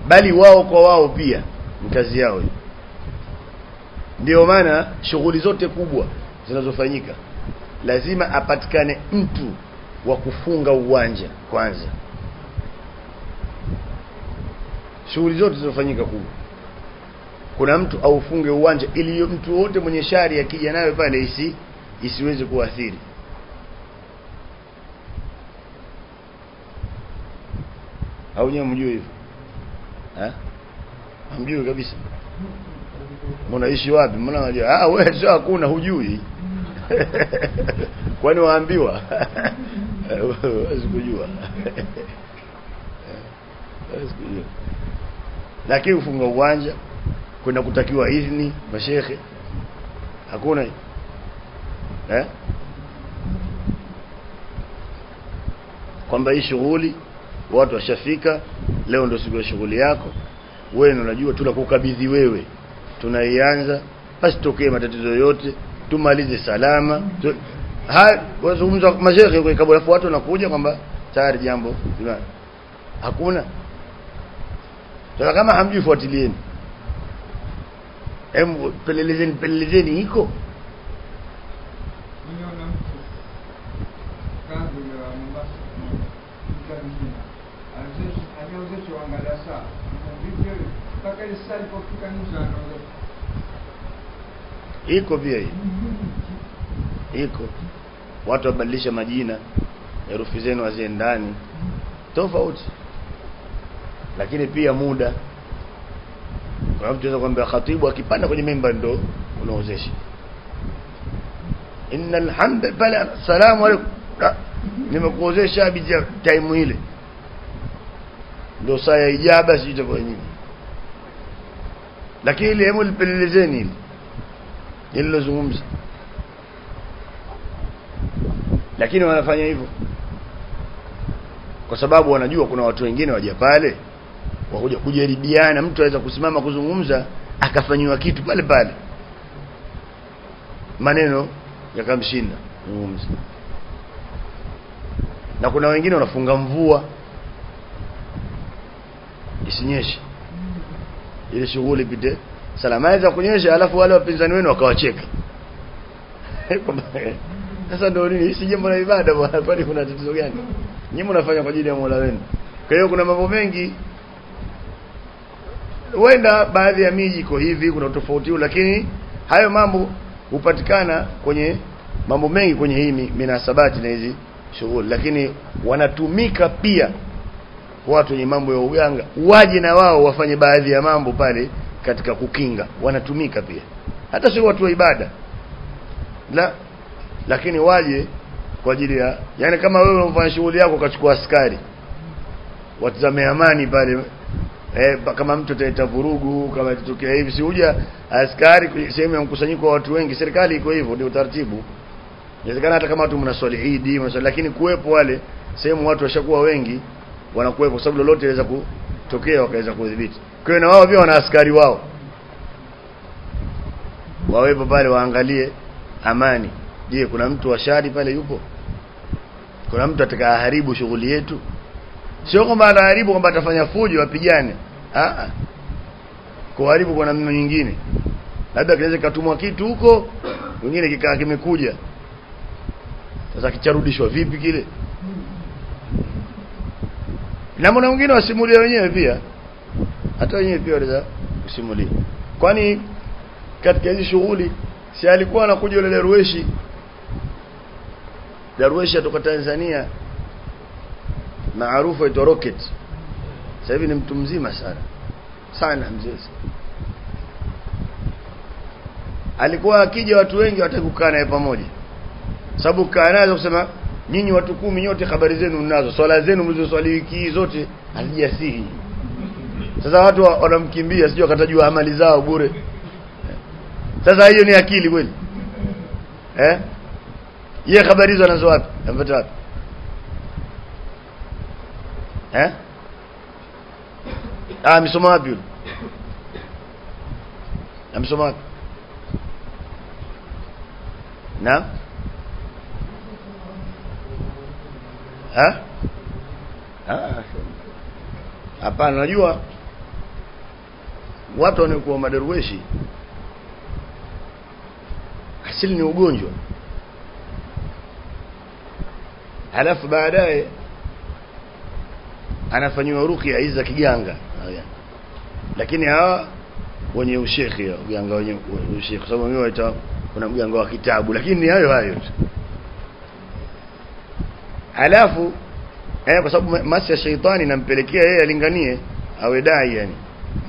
bali wao kwa wao pia ni kazi yao. Ndio maana shughuli zote kubwa zinazofanyika lazima apatikane mtu wa kufunga uwanja kwanza. Shughuli zote zinazofanyika kubwa, kuna mtu aufunge uwanja ili mtu wote mwenye shari akija nayo pale isiweze kuathiri. Au nyewe mjue hivyo? Hamjui kabisa. Mnaishi wapi? Mbona unajua? Wewe sio, hakuna, hujui. Kwani waambiwa? Usikujua. Usikujua. Lakini ufunga uwanja kuna kutakiwa idhini mashehe, hakuna. Kwamba hii shughuli watu washafika, leo ndio siku ya shughuli yako, wewe unajua tunakukabidhi wewe, tunaianza, basi tokee matatizo yote tumalize salama. Wazungumza mashehe kwa kabla watu wanakuja kwamba tayari jambo hakuna. Sasa kama hamjui fuatilieni, pelelezeni iko. Iko pia hii. Iko. Watu wabadilisha majina, herufi zenu wazee ndani tofauti. Lakini pia muda. Kwa mtu anaweza kwambia khatibu akipanda kwenye mimbar ndo unaozesha. Innal hamda bala salamu alaykum. Nimekuozesha bija time ile. Ndio saa ya ijaba sitakuwa nyinyi. lakini ile hemu lipelelezeni ile lozungumza. Lakini wanafanya hivyo kwa sababu wanajua kuna watu wengine waje pale wakuja kujaribiana, mtu aweza kusimama kuzungumza akafanywa kitu pale pale, maneno yakamshinda zungumza. Na kuna wengine wanafunga mvua isinyeshe ile shughuli pite salama, aweza kunyesha alafu wale wapinzani wenu wakawacheka. Sasa ndio nini? Si jambo la ibada bwana, kwani kuna tatizo gani? Nyinyi mnafanya kwa ajili ya Mola wenu. Kwa hiyo kuna mambo mengi, huenda baadhi ya miji iko hivi, kuna tofauti, lakini hayo mambo hupatikana kwenye mambo mengi kwenye hii minasabati na hizi shughuli. Lakini wanatumika pia watu wenye mambo ya uganga waje na wao wafanye baadhi ya mambo pale katika kukinga, wanatumika pia, hata sio watu wa ibada lakini waje kwa ajili ya, yani kama wewe unafanya shughuli yako ukachukua askari watazame amani pale, kama mtu ataleta vurugu, kama itotokea hivi, si huja askari sehemu ya mkusanyiko wa watu wengi. Serikali iko hivyo, ndio utaratibu. Inawezekana hata kama watu mnaswali Eid, lakini kuwepo wale sehemu watu washakuwa wengi, wanakuwepo kwa sababu lolote linaweza kutokea wakaweza kudhibiti. Kwa hiyo na wao pia wana askari wao, wawepo pale waangalie amani. Je, kuna mtu washari pale yupo? Kuna mtu atakayeharibu shughuli yetu? Sio kwamba anaharibu kwamba atafanya fujo wapigane. Kuharibu kwa namna nyingine. Labda kinaweza katumwa kitu huko, wengine kikaa kimekuja. Sasa kicharudishwa vipi kile? Na mbona wengine wasimulia wenyewe pia? Hata wenyewe pia wanaweza kusimulia. Kwani katika hizo shughuli si alikuwa anakuja yule Darweshi kutoka Tanzania maarufu aitwa Rocket. Sasa hivi ni mtu mzima sana mzee. Alikuwa akija watu wengi watakukaa naye pamoja, sababu kaa naye kusema nyinyi watu 10 nyote habari zenu mnazo, swala zenu mlizoswali wiki zote hazijasihi. Sasa watu wanamkimbia, sijui akatajua amali zao bure. Sasa hiyo ni akili kweli? Yeye habari hizo anazo wapi? Anapata wapi? Amesoma wapi yule? Amesoma wapi? Na? Hapana, najua watu wanaokuwa madarweshi asili ni ugonjwa, halafu baadaye anafanywa ruqya hizo kiganga. Lakini hawa wenye ushekhi, uganga wenye ushekhi, sababu mimi waita kuna mganga wa kitabu, lakini ni hayo tu. Halafu kwa sababu masi ya sheitani inampelekea yeye alinganie awe dai, yani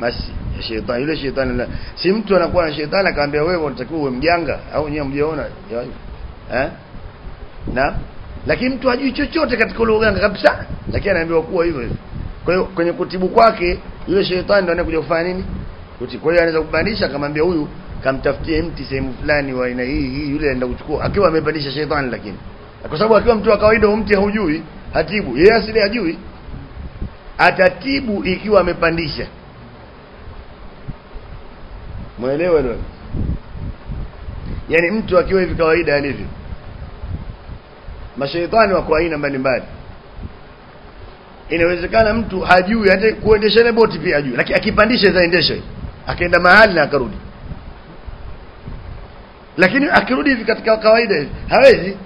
masi ya sheitani. Yule sheitani si mtu anakuwa na sheitani akaambia wewe unatakiwa uwe mjanga, au nyewe mjiona na lakini mtu hajui chochote katika ule uganga kabisa, lakini anaambiwa kuwa hivyo. Kwa hiyo kwenye kutibu kwake yule sheitani ndio anakuja kufanya nini? Kwa hiyo anaweza kubadilisha, akamwambia huyu kamtafutie mti sehemu fulani wa aina hii, yule anaenda kuchukua akiwa amebadilisha sheitani. Lakini kwa sababu akiwa mtu wa kawaida mti haujui, hatibu. Yeye asili hajui, atatibu ikiwa amepandisha. Muelewe leo? Yaani mtu akiwa hivi kawaida alivyo, mashaitani wako aina mbalimbali. Inawezekana mtu hajui hata kuendesha ile boti pia hajui, lakini akipandisha zaendesha, akaenda mahali na akarudi. Lakini akirudi hivi katika kawaida hivi hawezi.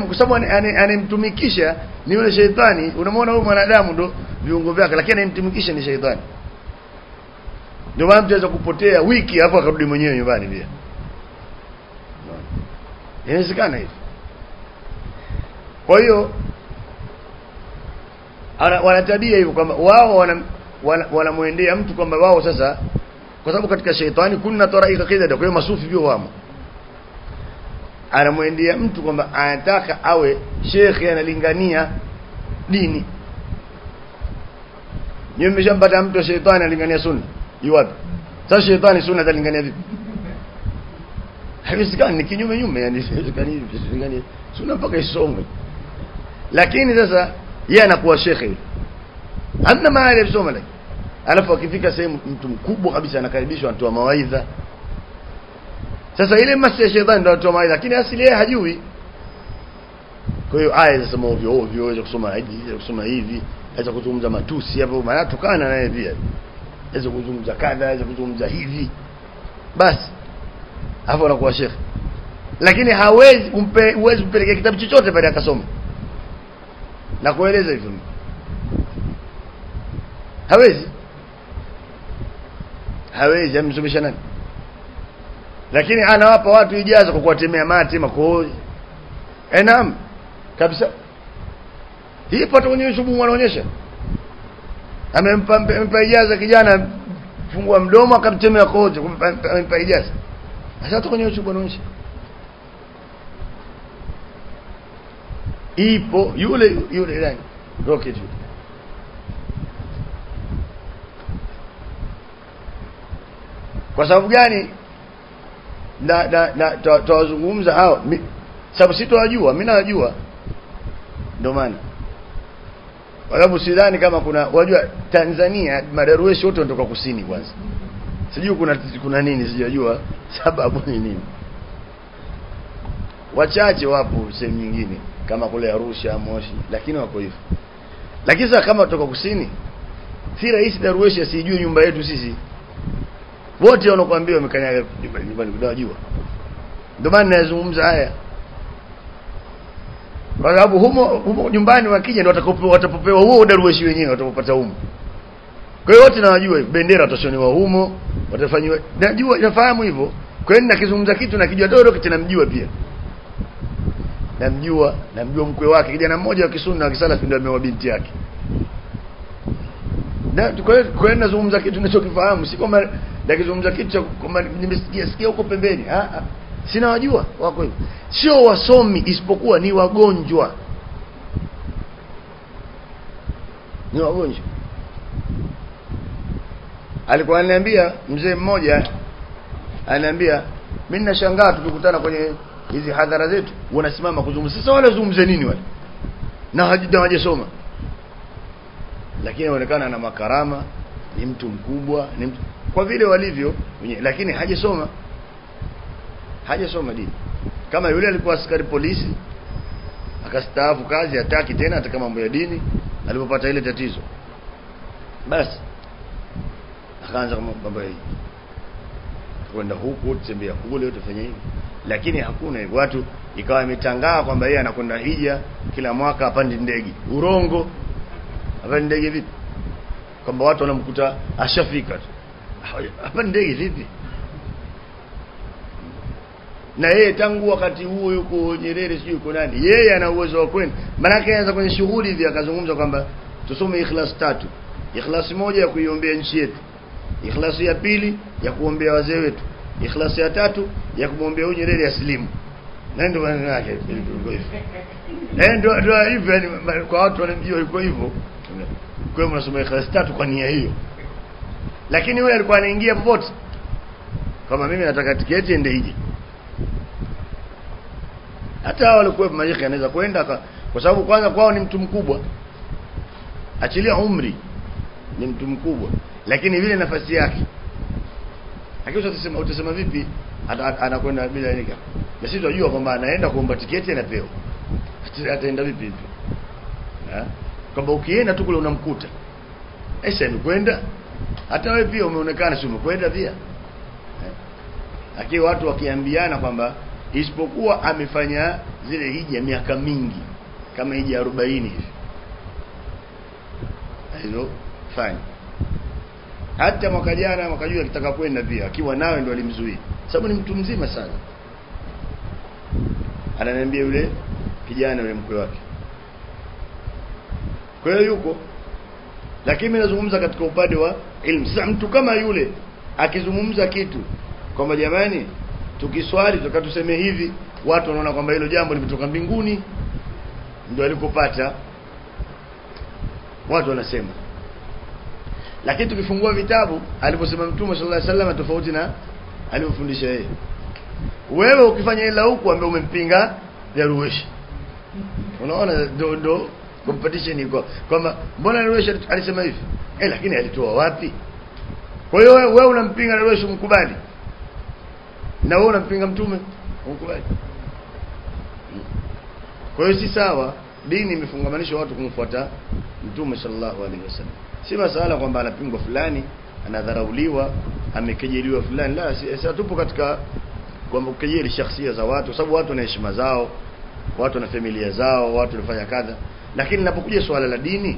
Kwa sababu anemtumikisha ni yule sheitani. Unamwona huyu mwanadamu ndo viungo vyake, lakini anemtumikisha ni sheitani. Ndio maana mtu anaweza kupotea wiki hapo akarudi mwenyewe nyumbani pia. Inawezekana hivi. Kwa hiyo wanatabia hivyo kwamba wao wanamuendea mtu kwamba wao sasa, kwa sababu katika sheitani kuna taraika kidha, kwa hiyo masufi pia wamo. Anamuendea mtu kwamba anataka awe shekhi, analingania dini. Nyinyi mmeshampata mtu sheitani analingania sunna? Yuwapi? Sasa shetani sunna atalingania vipi? Haiwezekani, ni kinyume yani haiwezekani hivi. Sunna mpaka isomwe. Lakini sasa yeye anakuwa shekhe. Hamna mahali kusoma lakini. Alafu akifika sehemu mtu mkubwa kabisa anakaribishwa anatoa mawaidha. Sasa ile masi ya shetani ndio anatoa mawaidha, lakini asili yeye hajui. Kwa hiyo aya zinasema ovyo aweza kusoma hivi, kusoma hivi, aweza kuzungumza matusi hapo, maana tukana naye pia. Aweza kuzungumza kadha, aweza kuzungumza hivi. Basi hapo anakuwa shekhe. Lakini hawezi kumpelekea kitabu chochote pale akasoma. Na kueleza hivyo. Hawezi amsomesha nani? Lakini anawapa watu ijaza kwa kuwatemea mate makohozi. Naam. Kabisa. Hii pato kwenye YouTube wanaonyesha. Amempa ijaza kijana fungua mdomo akamtemea kohozi, amempa ijaza. Sasa kwenye YouTube wanaonyesha. Ipo yule nani? Rocket. Kwa sababu gani? Na tawazungumza hao. Sababu sitowajua, mimi nawajua. Ndio maana. Kwa sababu sidhani kama wajua Tanzania madarueshi wote wanatoka kusini kwanza. Sijui kuna nini sijajua sababu ni nini. Wachache wapo sehemu nyingine kama kule Arusha, Moshi, lakini wako hivyo. Lakini sasa kama kutoka kusini, si rahisi darueshi asijue nyumba yetu sisi. Wote wanakuambia wamekanyaga nyumbani kujua. Ndio maana nazungumza haya. Kwa sababu humo nyumbani wakija ndio watapopewa huo darueshi wenyewe watapopata humo. Kwa hiyo wote nawajua bendera watashonewa humo, watafanywa. Najua nafahamu hivyo. Kwa hiyo nakizungumza kitu na kijua dodo kitu namjua pia. Namjua mkwe wake kijana mmoja wa Kisunna wa Kisalafi ndio ameoa binti yake. Na kwa hiyo nazungumza kitu ninachokifahamu, si kama nakizungumza kitu kama nimesikia huko pembeni. Sina wajua wako hivyo. Sio wasomi isipokuwa ni wagonjwa. Ni wagonjwa. Alikuwa ananiambia mzee mmoja ananiambia mimi nashangaa tukikutana kwenye hizi hadhara zetu wanasimama kuzungumza. Sasa wale zungumze nini wale? Na hawajasoma. Lakini inaonekana ana makarama, ni mtu mkubwa, ni mtu kwa vile walivyo, lakini hajasoma dini. Kama yule alikuwa askari polisi akastaafu kazi hataki tena hata mambo ya dini alipopata ile tatizo. Basi akaanza mambo hii. Kwenda huko tembea kule utafanya hivi. Lakini hakuna hivyo. Watu ikawa imetangaa kwamba yeye anakwenda hija kila mwaka apande ndege. Urongo. Apande ndege vipi? Kwamba watu wanamkuta ashafika tu. Apande ndege vipi? Na yeye tangu wakati huo yuko Nyerere sio yuko nani? Yeye ana uwezo wa kwenda. Maana yake anaanza kwenye shughuli hivi akazungumza kwamba tusome ikhlas 3. Ikhlas moja ya kuiombea nchi yetu. Ikhlas ya pili ya kuombea wazee wetu. Ikhlas ya 3 ya kumwombea Nyerere asilimu. Na ndio maana yake ilikuwa hivyo. Ndio hivyo kwa watu wanamjua yuko hivyo. Kwa hiyo mnasoma ikhlas 3 kwa nia hiyo. Lakini yule alikuwa anaingia popote. Kama mimi nataka tiketi ende hiji. Hata wale kwa majiki anaweza kwenda kwa sababu kwanza kwao ni mtu mkubwa. Achilia umri ni mtu mkubwa, lakini vile nafasi yake. Lakini utasema vipi anakwenda bila nika? Na sisi tunajua kwamba anaenda kuomba tiketi anapewa. Ataenda vipi hivyo? Kwamba ukienda tu kule unamkuta. Amekwenda. Hata wewe pia umeonekana si umekwenda pia. Lakini watu wakiambiana kwamba isipokuwa amefanya zile hija miaka mingi kama hija 40 hivi. Hizo fine. Hata mwaka jana mwaka juu akitaka kwenda pia akiwa nawe ndio alimzuia. Sababu ni mtu mzima sana. Ananiambia yule kijana yule mkwe wake. Kwa hiyo yuko. Lakini mimi nazungumza katika upande wa elimu. Sasa mtu kama yule akizungumza kitu kwamba jamani tukiswali tukatuseme hivi, watu wanaona kwamba hilo jambo limetoka mbinguni ndio alikopata. Watu wanasema. Lakini tukifungua vitabu aliposema Mtume sallallahu alaihi wasallam tofauti na alivyofundisha yeye. Wewe ukifanya ila huku ambaye umempinga Darwish. Unaona ndo competition iko kwamba mbona Darwish alisema hivi? Lakini alitoa wapi? Kwa hiyo wewe unampinga Darwish umkubali. Na wewe unampinga Mtume umkubali. Kwa hiyo si sawa. Dini imefungamanisha watu kumfuata Mtume sallallahu alaihi wasallam. Si masala kwamba anapingwa fulani, anadharauliwa, amekejeliwa fulani. La, sisi tupo katika kwamba kujeli shakhsia za watu, sababu watu wana heshima zao, watu na familia zao, watu wanafanya kadha. Lakini linapokuja swala la dini,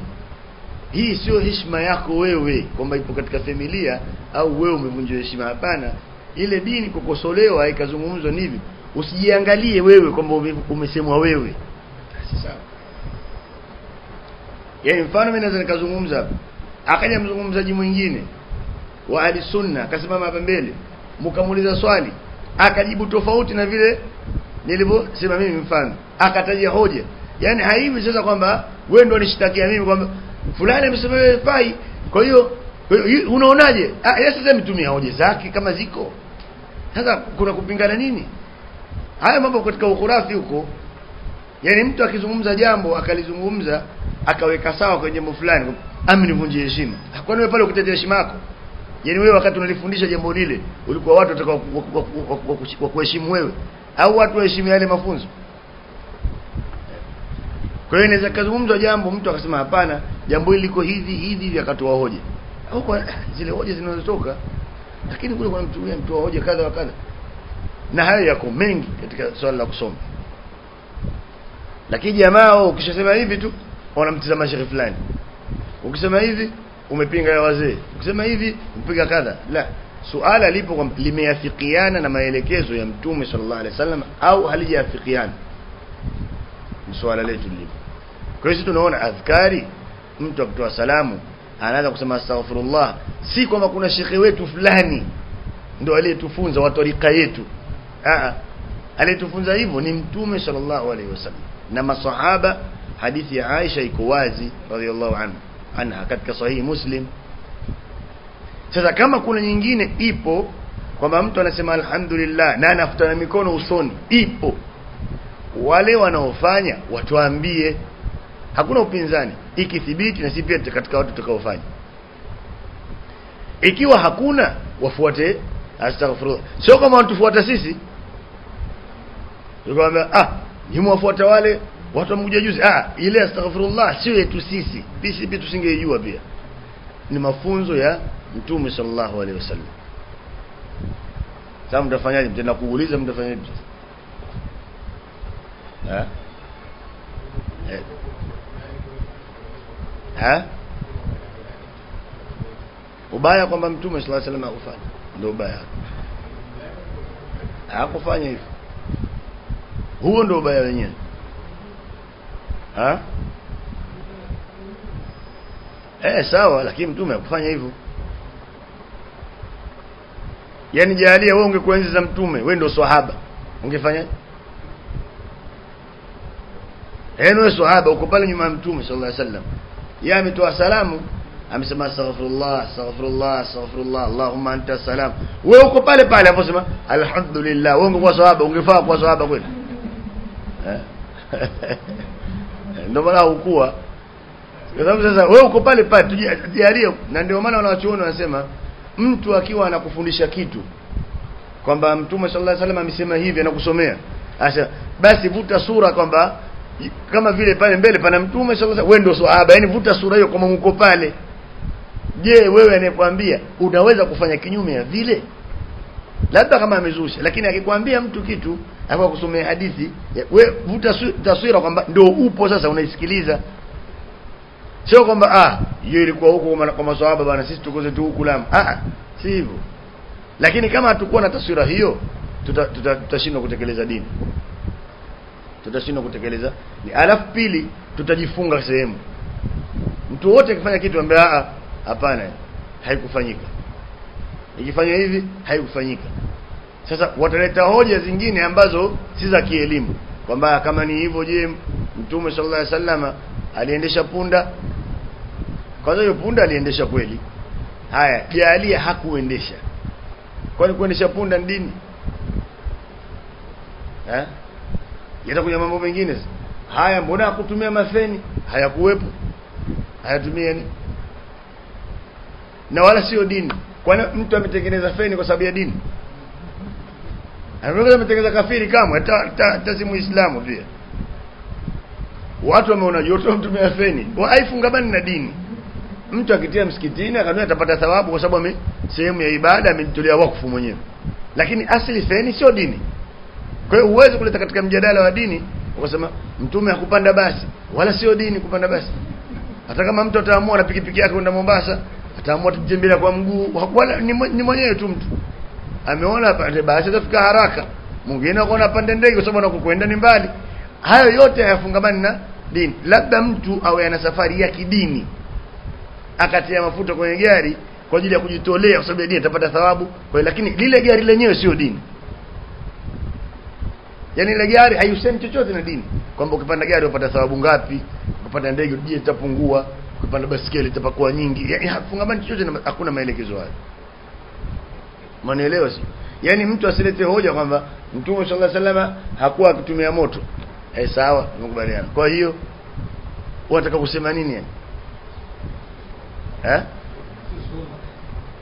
hii sio heshima yako wewe kwamba ipo katika familia au wewe umevunja heshima. Hapana, ile dini kukosolewa ikazungumzwa hivi, usijiangalie wewe kwamba umesemwa wewe. Si sawa. Yaani mfano mimi naweza nikazungumza, akaja mzungumzaji mwingine wa ahli sunna akasimama hapa mbele, mkamuuliza swali, akajibu tofauti na vile nilivyosema mimi, mfano akataja hoja. Yaani haiwi sasa kwamba wewe ndio unishtakia mimi kwamba fulani amesema wewe fai, kwa hiyo unaonaje? Yeye sasa mtumia hoja zake kama ziko. Sasa kuna kupingana nini? Haya mambo katika ukhurafi huko. Yaani mtu akizungumza jambo akalizungumza akaweka sawa kwenye jambo fulani, nivunjie heshima. Kwani wewe pale ukitetea heshima yako? Yaani wewe wakati unalifundisha jambo lile ulikuwa watu watakao kuheshimu wewe au watu waheshimu yale mafunzo? Kwa hiyo inaweza kuzungumzwa jambo mtu akasema hapana, jambo hili liko hivi akatoa hoja. Au kwa zile hoja zinazotoka, lakini kule kuna mtu wa hoja kadha wa kadha. Na hayo yako mengi katika swala la kusoma. Lakini jamaa ukishasema hivi tu wanamtizama shehe fulani. Ukisema hivi umepinga ya wazee. Ukisema hivi umepiga kadha. La, suala lipo kwa limeafikiana na maelekezo ya Mtume sallallahu alaihi wasallam au halijafikiana. Ni swala letu lipo. Kwa hiyo tunaona adhkari, mtu akitoa salamu anaanza kusema astaghfirullah, si kwamba kuna shekhe wetu fulani ndio aliyetufunza wa tarika yetu. Aliyetufunza hivyo ni Mtume sallallahu alaihi wasallam na masahaba. Hadithi ya Aisha iko wazi radhiallahu anha katika sahihi Muslim. Sasa kama kuna nyingine ipo kwamba mtu anasema alhamdulillah na anafutana mikono usoni, ipo, wale wanaofanya watuambie, hakuna upinzani ikithibiti, na sisi pia katika watu tutakaofanya. Ikiwa hakuna, wafuate astaghfirullah. Sio kama watufuata sisi tukamwambia nyinyi wafuata wale watu wamekuja juzi. Ile astaghfirullah sio yetu sisi pia tusingejua. Pia ni mafunzo ya Mtume sallallahu alaihi wasallam. Sasa mtafanyaje? Mtenda kuuliza mtafanyaje? Ubaya kwamba Mtume sallallahu alaihi wasallam hakufanya, ndio ubaya. Hakufanya hivyo, huo ndio ubaya wenyewe. Sawa, lakini Mtume hakufanya hivyo. Yaani jalia wewe ungekuwa enzi za Mtume, wewe ndio sahaba, ungefanya? Wewe sahaba uko pale nyuma ya Mtume sallallahu alaihi wasallam, yeye ametoa salamu, amesema astaghfirullah astaghfirullah astaghfirullah allahumma anta salam, wewe uko pale pale aposema alhamdulillah, wewe ungekuwa sahaba, ungefaa kuwa sahaba kweli? Ndio maana ukua. Kwa sababu sasa wewe uko pale pale tujalie, na ndio maana wanawachuoni wanasema mtu akiwa anakufundisha kitu kwamba Mtume sallallahu alaihi wasallam amesema hivi, anakusomea asa basi vuta sura kwamba kama vile pale mbele pana Mtume sallallahu alaihi wasallam, wewe ndio sahaba, yani vuta sura hiyo kama uko pale. Je, wewe anayekwambia unaweza kufanya kinyume ya vile? Labda kama amezusha, lakini akikwambia mtu kitu hapo kusomea hadithi, wewe vuta taswira kwamba ndio upo sasa unaisikiliza. Sio kwamba hiyo ilikuwa huko kwa maswahaba bwana, sisi tuko zetu huku Lamu. Si hivyo. Lakini kama hatakuwa na taswira hiyo, tutashindwa kutekeleza dini. Tutashindwa kutekeleza. Alafu pili, tutajifunga sehemu. Mtu wote akifanya kitu ambaye hapana, haikufanyika. Ikifanya hivi haikufanyika. Sasa wataleta hoja zingine ambazo si za kielimu kwamba kama ni hivyo, je, Mtume sallallahu alaihi wasallam aliendesha punda? Kwanza hiyo punda aliendesha kweli, Haya, jalia hakuendesha. Kwani kuendesha punda ni dini? Yatakuja mambo mengine. Haya, mbona hakutumia mafeni? Hayakuwepo. Hayatumia ni? Na wala sio dini. Kwani mtu ametengeneza feni kwa sababu ya dini? Anaweza ametengeneza kafiri kama hata si Muislamu pia. Watu wameona joto mtumia feni. Haifungamani na dini. Mtu akitia msikitini akanua atapata thawabu kwa sababu sehemu ya ibada amejitolea wakfu mwenyewe. Lakini asili feni sio dini. Kwa hiyo uweze kuleta katika mjadala wa dini ukasema mtume hakupanda basi, wala sio dini kupanda basi. Hata kama mtu ataamua na pikipiki yake kwenda Mombasa, ataamua kutembea kwa mguu, wala ni mwenyewe tu mtu. Ameona basi atafika haraka. Mwingine akaona pande ndege kwa sababu anakokwenda ni mbali. Hayo yote hayafungamani na dini. Labda mtu awe ana safari ya kidini, akatia mafuta kwenye gari kwa ajili ya kujitolea kwa sababu ya dini, atapata thawabu. Kwa lakini lile gari lenyewe sio dini. Yaani ile gari haisemi chochote na dini. Kwamba ukipanda gari upata thawabu ngapi, ukipanda ndege je itapungua, ukipanda basikeli itapakuwa nyingi. Yaani hafungamani chochote na hakuna maelekezo hayo. Manielewa si? Yaani mtu asilete hoja kwamba Mtume sallallahu alaihi wasallam hakuwa akitumia moto. Sawa, tumekubaliana. Kwa hiyo unataka kusema nini yani?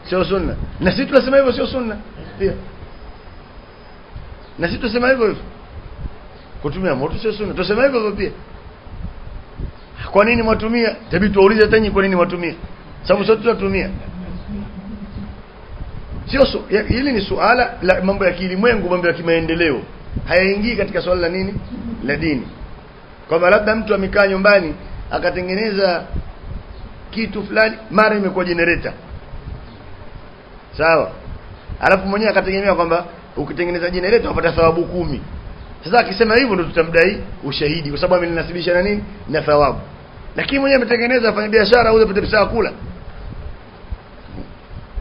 Sio sunna. Na sisi tunasema hivyo sio sunna. Pia. Na sisi tunasema hivyo. Kutumia moto sio sunna. Tunasema hivyo pia. Kwa nini mwatumia? Tabii tuulize tena kwa nini mwatumia? Sababu sote tunatumia. Sio hili ni suala la mambo ya kilimwengu, mambo ya kimaendeleo. Hayaingii katika swala la nini? La dini. Kama labda mtu amekaa nyumbani akatengeneza kitu fulani, mara imekuwa generator. Sawa? Alafu mwenyewe akategemea kwamba ukitengeneza generator unapata thawabu 10. Sasa akisema hivyo ndio tutamdai ushahidi kwa sababu amenasibisha na nini? Na thawabu. Lakini mwenyewe ametengeneza afanye biashara auze pete pesa kula.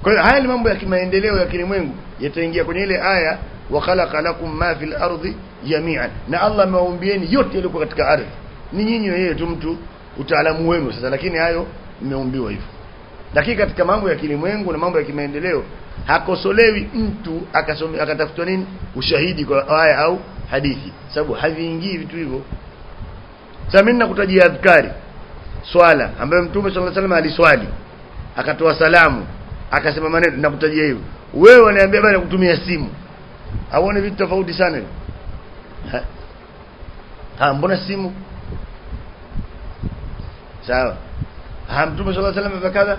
Kwa hiyo haya ni mambo ya kimaendeleo ya kilimwengu, yataingia kwenye ile aya wa khalaqa lakum ma fil ardi jami'an. Na Allah amewaumbieni yote yaliyo katika ardhi. Ni nyinyi wenyewe tu mtu utaalamu wenu sasa, lakini hayo mmeumbiwa hivyo. Lakini katika mambo ya kilimwengu na mambo ya kimaendeleo hakosolewi mtu akatafutwa nini? Ushahidi kwa aya au hadithi. Sababu haviingii vitu hivyo. Sasa mimi nakutajia adhkari swala ambayo Mtume sallallahu alaihi wasallam aliswali, akatoa salamu, akasema maneno, nakutajia hivyo. Wewe unaniambia bana kutumia simu. Haone vitu tofauti sana. Mbona simu? Sawa. Mtume sallallahu alaihi wasallam kadha.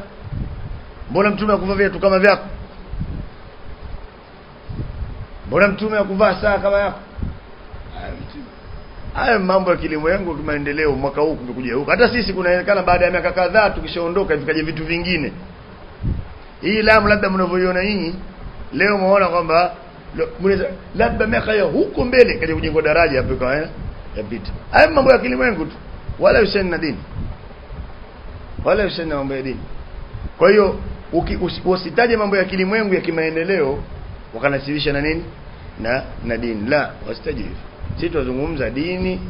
Mbona mtume akuvaa viatu kama vyako? Mbona mtume akuvaa saa kama yako? Haya mambo ya kilimwengu kimaendeleo mwaka huu kumekuja huko. Hata sisi kunaonekana baada ya miaka kadhaa tukishaondoka vikaje vitu vingine. Hii Lamu labda mnavyoiona nyinyi leo muona kwamba labda miaka ya huko mbele kaje kujengwa daraja hapo kwa yapita. Haya mambo ya kilimwengu tu. Wala useni na dini. Wala useni na mambo ya dini. Kwa hiyo usitaje mambo ya kilimwengu ya kimaendeleo wakanasibisha na nini? Na dini. La, wasitaje hivyo. Sisi tunazungumza dini